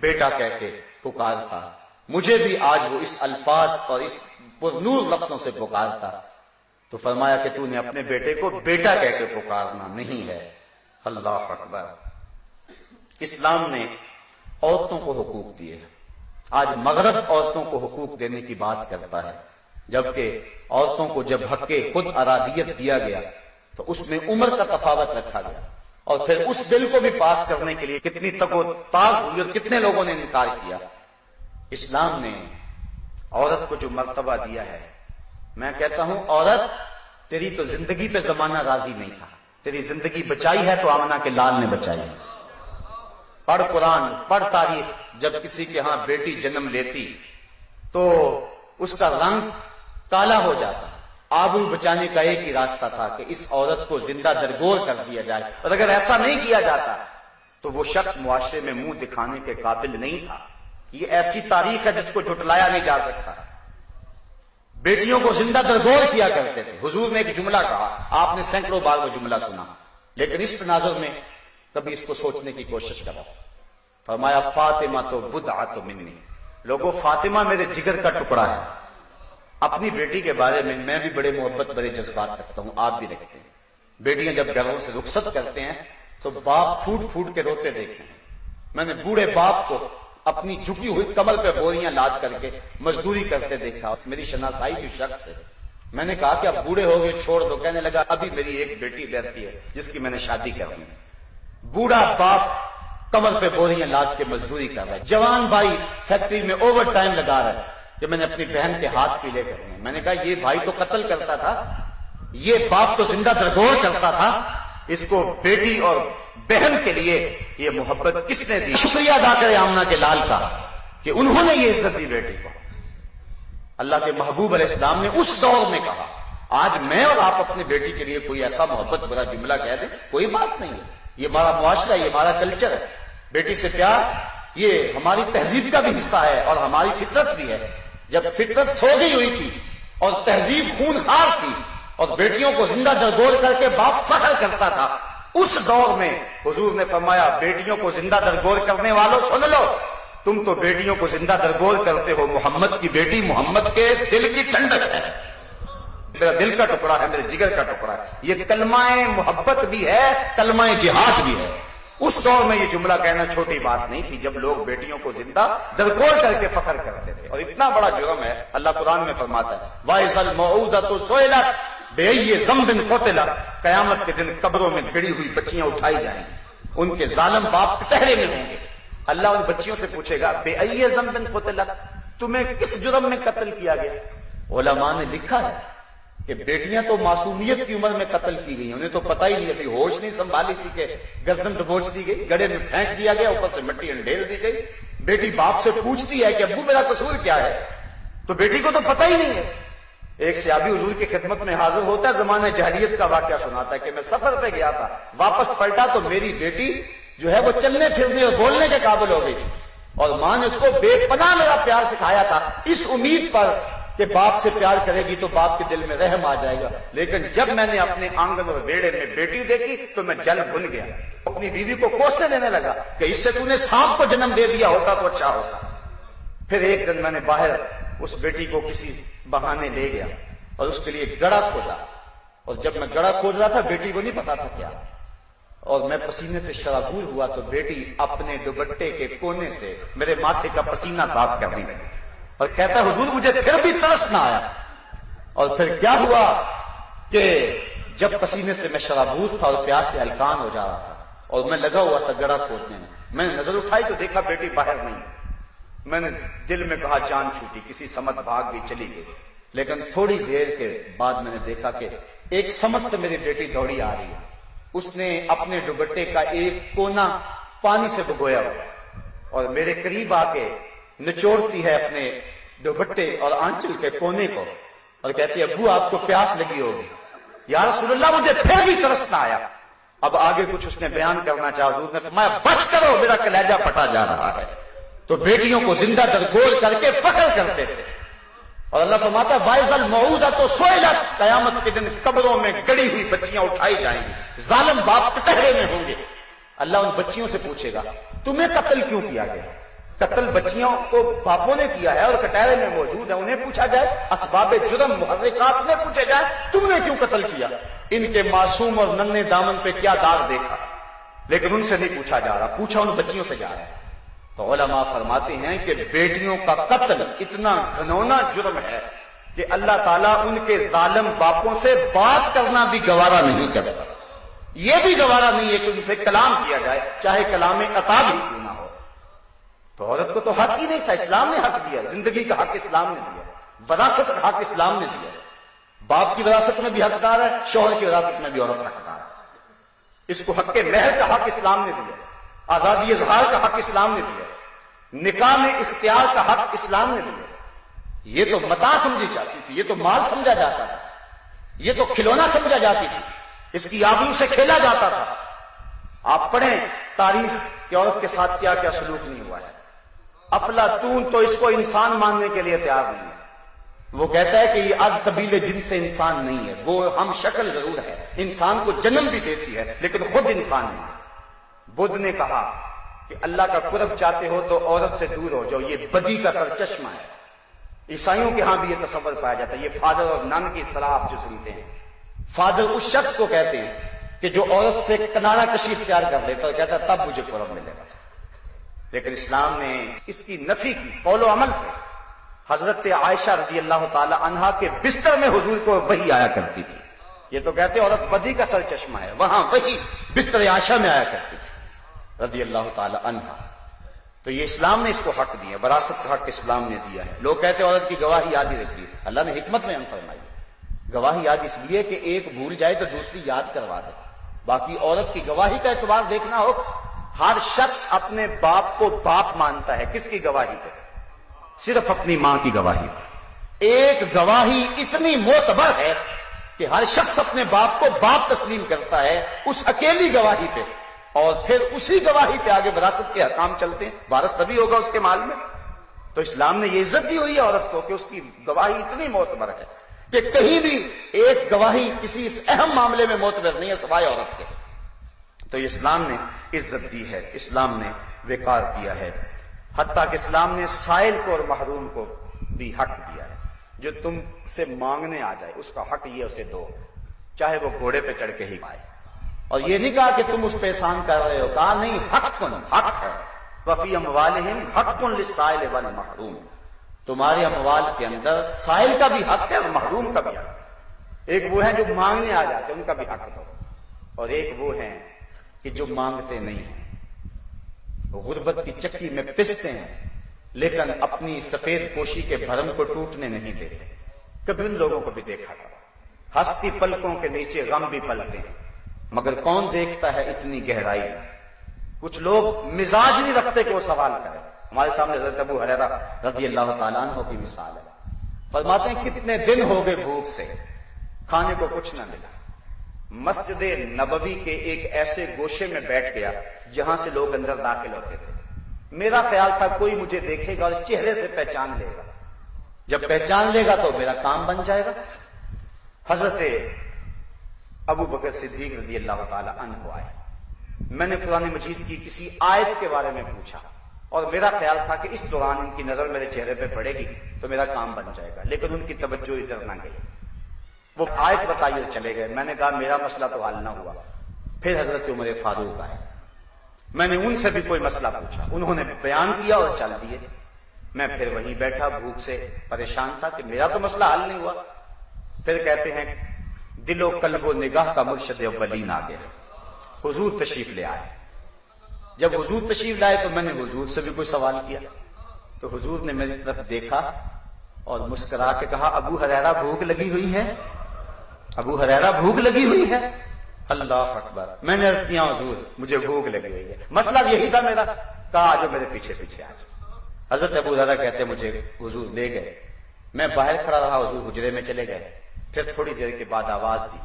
بیٹا کہہ کے پکارتا، مجھے بھی آج وہ اس الفاظ اور اس پرنور لفظوں سے پکارتا۔ تو فرمایا کہ تو نے اپنے بیٹے کو بیٹا کہہ کے پکارنا نہیں ہے۔ اللہ اکبر۔ اسلام نے عورتوں کو حقوق دیے، آج مغرب عورتوں کو حقوق دینے کی بات کرتا ہے، جبکہ عورتوں کو جب حق خود ارادیت دیا گیا تو اس میں عمر کا تفاوت رکھا گیا، اور پھر اس بل کو بھی پاس کرنے کے لیے کتنی تگ و تاز ہوئی اور کتنے لوگوں نے انکار کیا۔ اسلام نے عورت کو جو مرتبہ دیا ہے، میں کہتا ہوں عورت تیری تو زندگی پہ زمانہ راضی نہیں تھا، تیری زندگی بچائی ہے تو آمنہ کے لال نے بچائی ہے۔ پڑھ قرآن، پڑھ تاریخ، جب کسی کے ہاں بیٹی جنم لیتی تو اس کا رنگ کالا ہو جاتا، آبرو بچانے کا ایک ہی راستہ تھا کہ اس عورت کو زندہ درگور کر دیا جائے، اور اگر ایسا نہیں کیا جاتا تو وہ شخص معاشرے میں منہ دکھانے کے قابل نہیں تھا. یہ ایسی تاریخ ہے جس کو جھٹلایا نہیں جا سکتا. بیٹیوں کو زندہ درگور کیا کرتے تھے. حضور نے ایک جملہ کہا, آپ نے سینکڑوں بار وہ جملہ سنا, لیکن اس تناظر میں کبھی اس کو سوچنے کی کوشش کرو. فرمایا فاطمہ تو بدعۃ منی, لوگوں فاطمہ میرے جگر کا ٹکڑا ہے. اپنی بیٹی کے بارے میں بھی بڑے محبت بڑے جذبات رکھتا ہوں, آپ بھی رکھتے ہیں. بیٹیاں جب گھروں سے رخصت کرتے ہیں تو باپ پھوٹ پھوٹ کے روتے دیکھتے ہیں. میں نے بوڑھے باپ کو اپنی جھکی ہوئی کمر پہ بوریاں لاد کر کے مزدوری کرتے دیکھا. میری شناسائی جو شخص ہے, میں نے کہا کہ اب بوڑھے ہو گئے چھوڑ دو. کہنے لگا ابھی میری ایک بیٹی رہتی ہے جس کی میں نے شادی کرنی ہے. بوڑھا باپ کمر پہ بوریاں لاد کے مزدوری کر رہا ہے. جوان بھائی فیکٹری میں اوور ٹائم لگا رہا ہے کہ میں نے اپنی بہن کے ہاتھ پیلے کرنے. میں نے کہا یہ بھائی تو قتل کرتا تھا, یہ باپ تو زندہ درگور کرتا تھا. اس کو بیٹی اور بہن کے لیے یہ محبت کس نے دی؟ شکریہ ادا کرے آمنہ کے لال کا کہ انہوں نے یہ عزت دی بیٹی کو. اللہ کے محبوب علیہ السلام نے اس دور میں کہا. آج میں اور آپ اپنی بیٹی کے لیے کوئی ایسا محبت بڑا جملہ کہہ دیں, کوئی بات نہیں ہے. یہ ہمارا معاشرہ, یہ ہمارا کلچر ہے. بیٹی سے پیار یہ ہماری تہذیب کا بھی حصہ ہے اور ہماری فطرت بھی ہے. جب فطرت سو گئی ہوئی تھی اور تہذیب خون خار تھی اور بیٹیوں کو زندہ درگور کر کے باپ فخر کرتا تھا, اس دور میں حضور نے فرمایا بیٹیوں کو زندہ درگور کرنے والوں سن لو, تم تو بیٹیوں کو زندہ درگور کرتے ہو. محمد کی بیٹی محمد کے دل کی ٹھنڈک ہے, میرا دل کا ٹکڑا ہے, میرے جگر کا ٹکڑا ہے. یہ کلمہ محبت بھی ہے, کلمہ جہاد بھی ہے. اس دور میں یہ جملہ کہنا چھوٹی بات نہیں تھی جب لوگ بیٹیوں کو زندہ درگور کر کے فخر کرتے تھے. اور اتنا بڑا جرم ہے, اللہ قرآن میں فرماتا ہے وَإِذَا الْمَوْءُودَةُ سُئِلَتْ بِأَيِّ ذَنبٍ قُتِلَتْ, قیامت کے دن قبروں میں گڑی ہوئی بچیاں اٹھائی جائیں گی, ان کے ظالم باپ کٹہرے میں ہوں گے. اللہ ان بچیوں سے پوچھے گا بِأَيِّ ذَنبٍ قُتِلَتْ, تمہیں کس جرم میں قتل کیا گیا؟ علماء نے لکھا ہے کہ بیٹیاں تو معصومیت کی عمر میں قتل کی گئی, انہیں تو پتہ ہی نہیں, ابھی ہوش نہیں سنبھالی تھی کہ گردن دبوچ دی گئی, گڑھے میں پھینک دیا گیا, اوپر سے مٹی انڈیل دی گئی. بیٹی باپ سے پوچھتی ہے کہ ابو میرا قصور کیا ہے, تو بیٹی کو تو پتہ ہی نہیں ہے. ایک صحابی حضور کی خدمت میں حاضر ہوتا ہے, زمانہ جاہلیت کا واقعہ سناتا ہے کہ میں سفر پہ گیا تھا, واپس پلٹا تو میری بیٹی جو ہے وہ چلنے پھرنے اور بولنے کے قابل ہو گئی تھی, اور ماں نے اس کو بے پناہ میرا پیار سکھایا تھا اس امید پر کہ باپ سے پیار کرے گی تو باپ کے دل میں رحم آ جائے گا. لیکن جب میں نے اپنے آنگن اور بیڑے میں بیٹی دیکھی تو میں جل بھن گیا. اپنی بیوی کو کوسنے دینے لگا کہ اس سے تو نے سانپ کو جنم دے دیا ہوتا تو اچھا ہوتا. پھر ایک دن میں نے باہر اس بیٹی کو کسی بہانے لے گیا اور اس کے لیے گڑا کھودا, اور جب میں گڑا کھود رہا تھا بیٹی کو نہیں پتا تھا کیا, اور میں پسینے سے شرابور ہوا تو بیٹی اپنے دوپٹے کے کونے سے میرے ماتھے کا پسینہ صاف کرنے لگی اور کہتا حضور مجھے پھر بھی ترس نہ آیا. اور پھر کیا ہوا کہ جب پسینے سے میں شرابور تھا اور پیاس سے ہلکان ہو جا رہا تھا اور میں لگا ہوا تھا گڑا کھودنے میں نے نظر اٹھائی تو دیکھا بیٹی باہر نہیں. میں نے دل میں کہا جان چھوٹی, کسی سمت بھاگ بھی چلی گئی. لیکن تھوڑی دیر کے بعد میں نے دیکھا کہ ایک سمت سے میری بیٹی دوڑی آ رہی ہے. اس نے اپنے دوپٹے کا ایک کونا پانی سے بھگویا ہوا اور میرے قریب آ کے نچوڑتی ہے اپنے دوپٹے اور آنچل کے کونے کو اور کہتی ہے ابو آپ کو پیاس لگی ہوگی. یا رسول اللہ مجھے پھر بھی ترس نہ آیا. اب آگے کچھ اس نے بیان کرنا چاہا, حضور نے فرمایا بس کرو میرا کلیجہ پھٹا جا رہا ہے. تو بیٹیوں کو زندہ درگور کر کے فخر کرتے تھے. اور اللہ فرماتا ہے وَإِذَا الْمَوْءُودَةُ سُئِلَتْ, قیامت کے دن قبروں میں گڑی ہوئی بچیاں اٹھائی جائیں گی, ظالم باپ کٹہرے میں ہوں گے. اللہ ان بچیوں سے پوچھے گا تمہیں قتل کیوں کیا گیا؟ قتل بچیوں کو باپوں نے کیا ہے اور کٹہرے میں موجود ہے, انہیں پوچھا جائے. اسباب جرم محرکات نے پوچھے جائے تم نے کیوں قتل کیا؟ ان کے معصوم اور ننھے دامن پہ کیا داغ دیکھا؟ لیکن ان سے نہیں پوچھا جا رہا, پوچھا ان بچیوں سے جا رہا ہے. تو علماء فرماتے ہیں کہ بیٹیوں کا قتل اتنا گھنونا جرم ہے کہ اللہ تعالیٰ ان کے ظالم باپوں سے بات کرنا بھی گوارا نہیں کرتا. یہ بھی گوارا نہیں ہے کہ ان سے کلام کیا جائے, چاہے کلام عطا بھی کیوں نہ ہو. تو عورت کو تو حق ہی نہیں تھا, اسلام نے حق دیا. زندگی کا حق اسلام نے دیا, وراثت کا حق اسلام نے دیا. باپ کی وراثت میں بھی حقدار ہے, شوہر کی وراثت میں بھی عورت حقدار ہے. اس کو حق مہر کا حق اسلام نے دیا, آزادی اظہار کا حق اسلام نے دیا, نکاح میں اختیار کا حق اسلام نے دیا. یہ تو متاع سمجھی جاتی تھی, یہ تو مال سمجھا جاتا تھا, یہ تو کھلونا سمجھا جاتی تھی, اس کی آبرو سے کھیلا جاتا تھا. آپ پڑھیں تاریخ کہ عورت کے ساتھ کیا کیا سلوک نہیں ہوا ہے۔ افلاطون تو اس کو انسان ماننے کے لیے تیار نہیں ہے، وہ کہتا ہے کہ یہ از قبیل جن سے انسان نہیں ہے، وہ ہم شکل ضرور ہے، انسان کو جنم بھی دیتی ہے لیکن خود انسان نہیں ہے۔ بدھ نے کہا کہ اللہ کا قرب چاہتے ہو تو عورت سے دور ہو جاؤ، یہ بدی کا سرچشمہ ہے۔ عیسائیوں کے ہاں بھی یہ تصور پایا جاتا ہے، یہ فادر اور نن کی اصطلاح آپ جو سنتے ہیں، فادر اس شخص کو کہتے ہیں کہ جو عورت سے کنارہ کشی اختیار کر لیتا ہے، کہتا ہے تب مجھے قرب ملے گا۔ لیکن اسلام نے اس کی نفی کی قول و عمل سے۔ حضرت عائشہ رضی اللہ تعالی عنہا کے بستر میں حضور کو وحی آیا کرتی تھی، یہ تو کہتے عورت بدی کا سرچشمہ ہے، وہاں وحی بستر عائشہ میں آیا کرتی تھی رضی اللہ تعالی عنہا۔ تو یہ اسلام نے اس کو حق دیا، وراثت کا حق اسلام نے دیا ہے۔ لوگ کہتے ہیں عورت کی گواہی یاد ہی رکھی، اللہ نے حکمت میں فرمائی گواہی یاد اس لیے کہ ایک بھول جائے تو دوسری یاد کروا دے۔ باقی عورت کی گواہی کا اعتبار دیکھنا ہو، ہر شخص اپنے باپ کو باپ مانتا ہے، کس کی گواہی پہ؟ صرف اپنی ماں کی گواہی پہ۔ ایک گواہی اتنی معتبر ہے کہ ہر شخص اپنے باپ کو باپ تسلیم کرتا ہے اس اکیلی گواہی پہ، اور پھر اسی گواہی پہ آگے وراثت کے احکام چلتے ہیں، وارث تبھی ہوگا اس کے مال میں۔ تو اسلام نے یہ عزت دی ہوئی ہے عورت کو کہ اس کی گواہی اتنی معتبر ہے کہ کہیں بھی ایک گواہی کسی اس اہم معاملے میں معتبر نہیں ہے سوائے عورت کے۔ تو اسلام نے عزت دی ہے، اسلام نے وقار دیا ہے، حتیٰ کہ اسلام نے سائل کو اور محروم کو بھی حق دیا ہے۔ جو تم سے مانگنے آ جائے اس کا حق یہ اسے دو، چاہے وہ گھوڑے پہ چڑھ کے ہی آئے۔ اور یہ نہیں کہا کہ تم اس پہ احسان کر رہے ہو، کہا نہیں، حق ہے۔ وفی اموالہم حق للسائل والمحروم، تمہارے اموال کے اندر سائل کا بھی حق ہے اور محروم کا بھی حق ہے۔ ایک وہ ہیں جو مانگنے آ جاتے ہیں، ان کا بھی حق دو، اور ایک وہ ہیں کہ جو مانگتے نہیں ہیں، غربت کی چکی میں پستے ہیں لیکن اپنی سفید پوشی کے بھرم کو ٹوٹنے نہیں دیتے۔ کبھی ان لوگوں کو بھی دیکھا کرو، ہستی پلکوں کے نیچے غم بھی پلتے ہیں، مگر کون دیکھتا ہے اتنی گہرائی میں۔ کچھ لوگ مزاج نہیں رکھتے کہ وہ سوال کریں۔ ہمارے سامنے حضرت ابو ہریرہ رضی اللہ تعالیٰ عنہ کی مثال ہے، فرماتے ہیں کتنے دن ہو گئے بھوک سے، کھانے کو کچھ نہ ملا، مسجد نبوی کے ایک ایسے گوشے میں بیٹھ گیا جہاں سے لوگ اندر داخل ہوتے تھے۔ میرا خیال تھا کوئی مجھے دیکھے گا اور چہرے سے پہچان لے گا، جب پہچان لے گا تو میرا کام بن جائے گا۔ حضرت ابو بکر صدیق رضی اللہ تعالی عنہ آئے، میں نے قرآن مجید کی کسی آیت کے بارے میں پوچھا اور میرا خیال تھا کہ اس دوران ان کی نظر میرے چہرے پہ پڑے گی تو میرا کام بن جائے گا، لیکن ان کی توجہ ادھر نہ گئی، وہ آیت بتائی اور چلے گئے۔ میں نے کہا میرا مسئلہ تو حل نہ ہوا۔ پھر حضرت عمر فاروق آئے، میں نے ان سے بھی کوئی مسئلہ پوچھا، انہوں نے بیان کیا اور چل دیے۔ میں پھر وہیں بیٹھا بھوک سے پریشان تھا کہ میرا تو مسئلہ حل نہیں ہوا۔ پھر کہتے ہیں دل و قلب و نگاہ کا مرشد اولین آ گیا، حضور تشریف لے آئے۔ جب حضور تشریف لائے تو میں نے حضور سے بھی کوئی سوال کیا تو حضور نے میری طرف دیکھا اور مسکرا کے کہا ابو ہریرہ بھوک لگی ہوئی ہے، ابو ہریرہ بھوک لگی ہوئی ہے۔ اللہ اکبر، میں نے عرض کیا حضور مجھے بھوک لگی ہوئی ہے، مسئلہ یہی تھا میرا۔ کہا جو میرے پیچھے پیچھے آ جاؤ۔ حضرت ابو ہریرہ کہتے مجھے حضور لے گئے، میں باہر کھڑا رہا، حضور حجرے میں چلے گئے۔ پھر تھوڑی دیر کے بعد آواز دی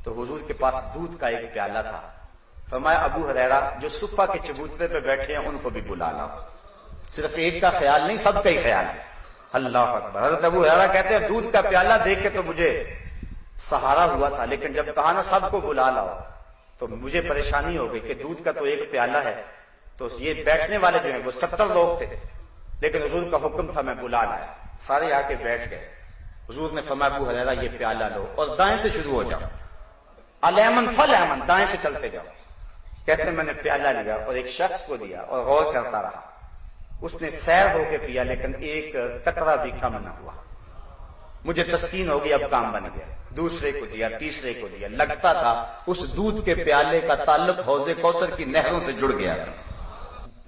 تو حضور کے پاس دودھ کا ایک پیالہ تھا، فرمایا ابو ہریرہ جو صفہ کے چبوترے پہ بیٹھے ہیں ان کو بھی بلا لاؤ۔ صرف ایک کا خیال نہیں، سب کا ہی خیال ہے۔ اللہ اکبر۔ حضرت ابو ہریرہ کہتے ہیں دودھ کا پیالہ دیکھ کے تو مجھے سہارا ہوا تھا، لیکن جب کہا نا سب کو بلا لاؤ تو مجھے پریشانی ہو گئی کہ دودھ کا تو ایک پیالہ ہے، تو یہ بیٹھنے والے جو ہیں وہ 70 لوگ تھے، لیکن حضور کا حکم تھا میں بلا لایا، سارے آ کے بیٹھ گئے۔ حضور نے فرمایا ابو ہریرہ یہ پیالہ لو اور دائیں سے شروع ہو جاؤ، الیمن فلیمن، دائیں سے چلتے جاؤ۔ کہتے ہیں میں نے پیالہ لیا اور ایک شخص کو دیا اور غور کرتا رہا، اس نے سیر ہو کے پیا لیکن ایک قطرہ بھی کم نہ ہوا۔ مجھے تسکین ہو گئی، اب کام بن گیا۔ دوسرے کو دیا، تیسرے کو دیا، لگتا تھا اس دودھ کے پیالے کا تعلق حوض کوثر کی نہروں سے جڑ گیا۔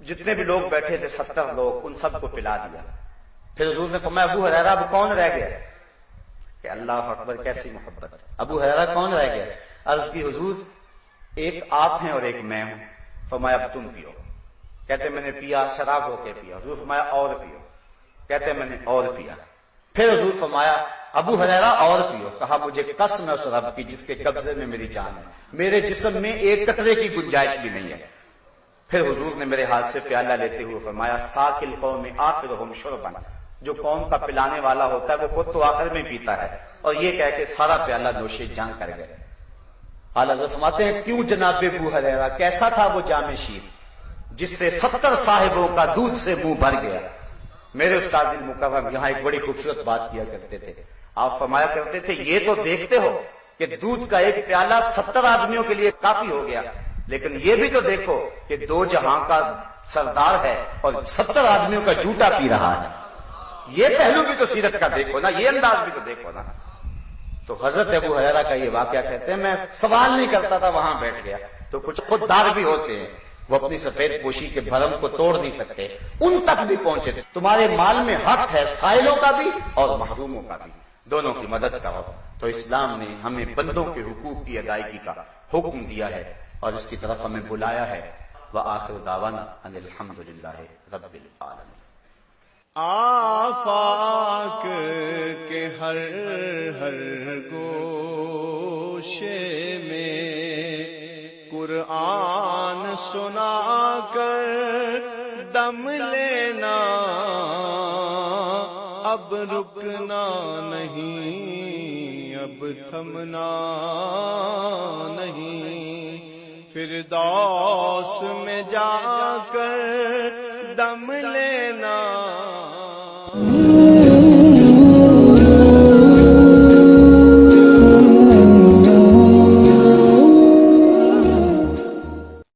جتنے بھی لوگ بیٹھے تھے 70 لوگ، ان سب کو پلا دیا۔ پھر حضور نے فرمایا ابو ہریرہ اب کون رہ گیا؟ کہ اللہ اکبر، کیسی محبت۔ ابو ہریرہ کون رہ گیا؟ عرض کی حضور ایک آپ ہیں اور ایک میں ہوں۔ فرمایا اب تم پیو۔ کہتے میں نے پیا، شراب ہو کے پیا۔ حضور فرمایا اور پیو۔ کہتے میں نے اور پیا۔ پھر حضور فرمایا ابو ہریرہ اور پیو۔ کہا مجھے قسم ہے اس رب کی جس کے قبضے میں میری جان ہے، میرے جسم میں ایک قطرے کی گنجائش بھی نہیں ہے۔ پھر حضور نے میرے ہاتھ سے پیالہ لیتے ہوئے فرمایا ساقل قوم آخرہم شربا، جو قوم کا پلانے والا ہوتا ہے وہ خود تو آخر میں پیتا ہے، اور یہ کہہ کے سارا پیالہ نوش جان کر گئے۔ اعلیٰ حضرت فرماتے ہیں کیوں جناب ابو ہریرہ، کیسا تھا وہ جام شیر جس سے 70 صاحبوں کا دودھ سے منہ بھر گیا۔ میرے استاد المکرم یہاں ایک بڑی خوبصورت بات کیا کرتے تھے، آپ فرمایا کرتے تھے یہ تو دیکھتے ہو کہ دودھ کا ایک پیالہ 70 آدمیوں کے لیے کافی ہو گیا، لیکن یہ بھی تو دیکھو کہ 2 جہاں کا سردار ہے اور 70 آدمیوں کا جوتا پی رہا ہے۔ یہ پہلو بھی تو سیرت کا دیکھو نا، یہ انداز بھی تو دیکھو نا۔ تو حضرت ابو ہریرہ کا یہ واقعہ کہتے ہیں میں سوال نہیں کرتا تھا، وہاں بیٹھ گیا۔ تو کچھ خوددار بھی ہوتے ہیں، وہ اپنی سفید پوشی کے بھرم کو توڑ نہیں سکتے، ان تک بھی پہنچے تھے۔ تمہارے مال میں حق ہے سائلوں کا بھی اور محروموں کا بھی، دونوں کی مدد کرو۔ تو اسلام نے ہمیں بندوں کے حقوق کی ادائیگی کا حکم دیا ہے اور اس کی طرف ہمیں بلایا ہے۔ وآخر دعوانا ان الحمدللہ رب العالمین۔ آفاق کے ہر ہر گوشے میں قرآن سنا کر دم لینا، اب رکنا نہیں، اب تھمنا نہیں، فردوس میں جا کر دم لینا،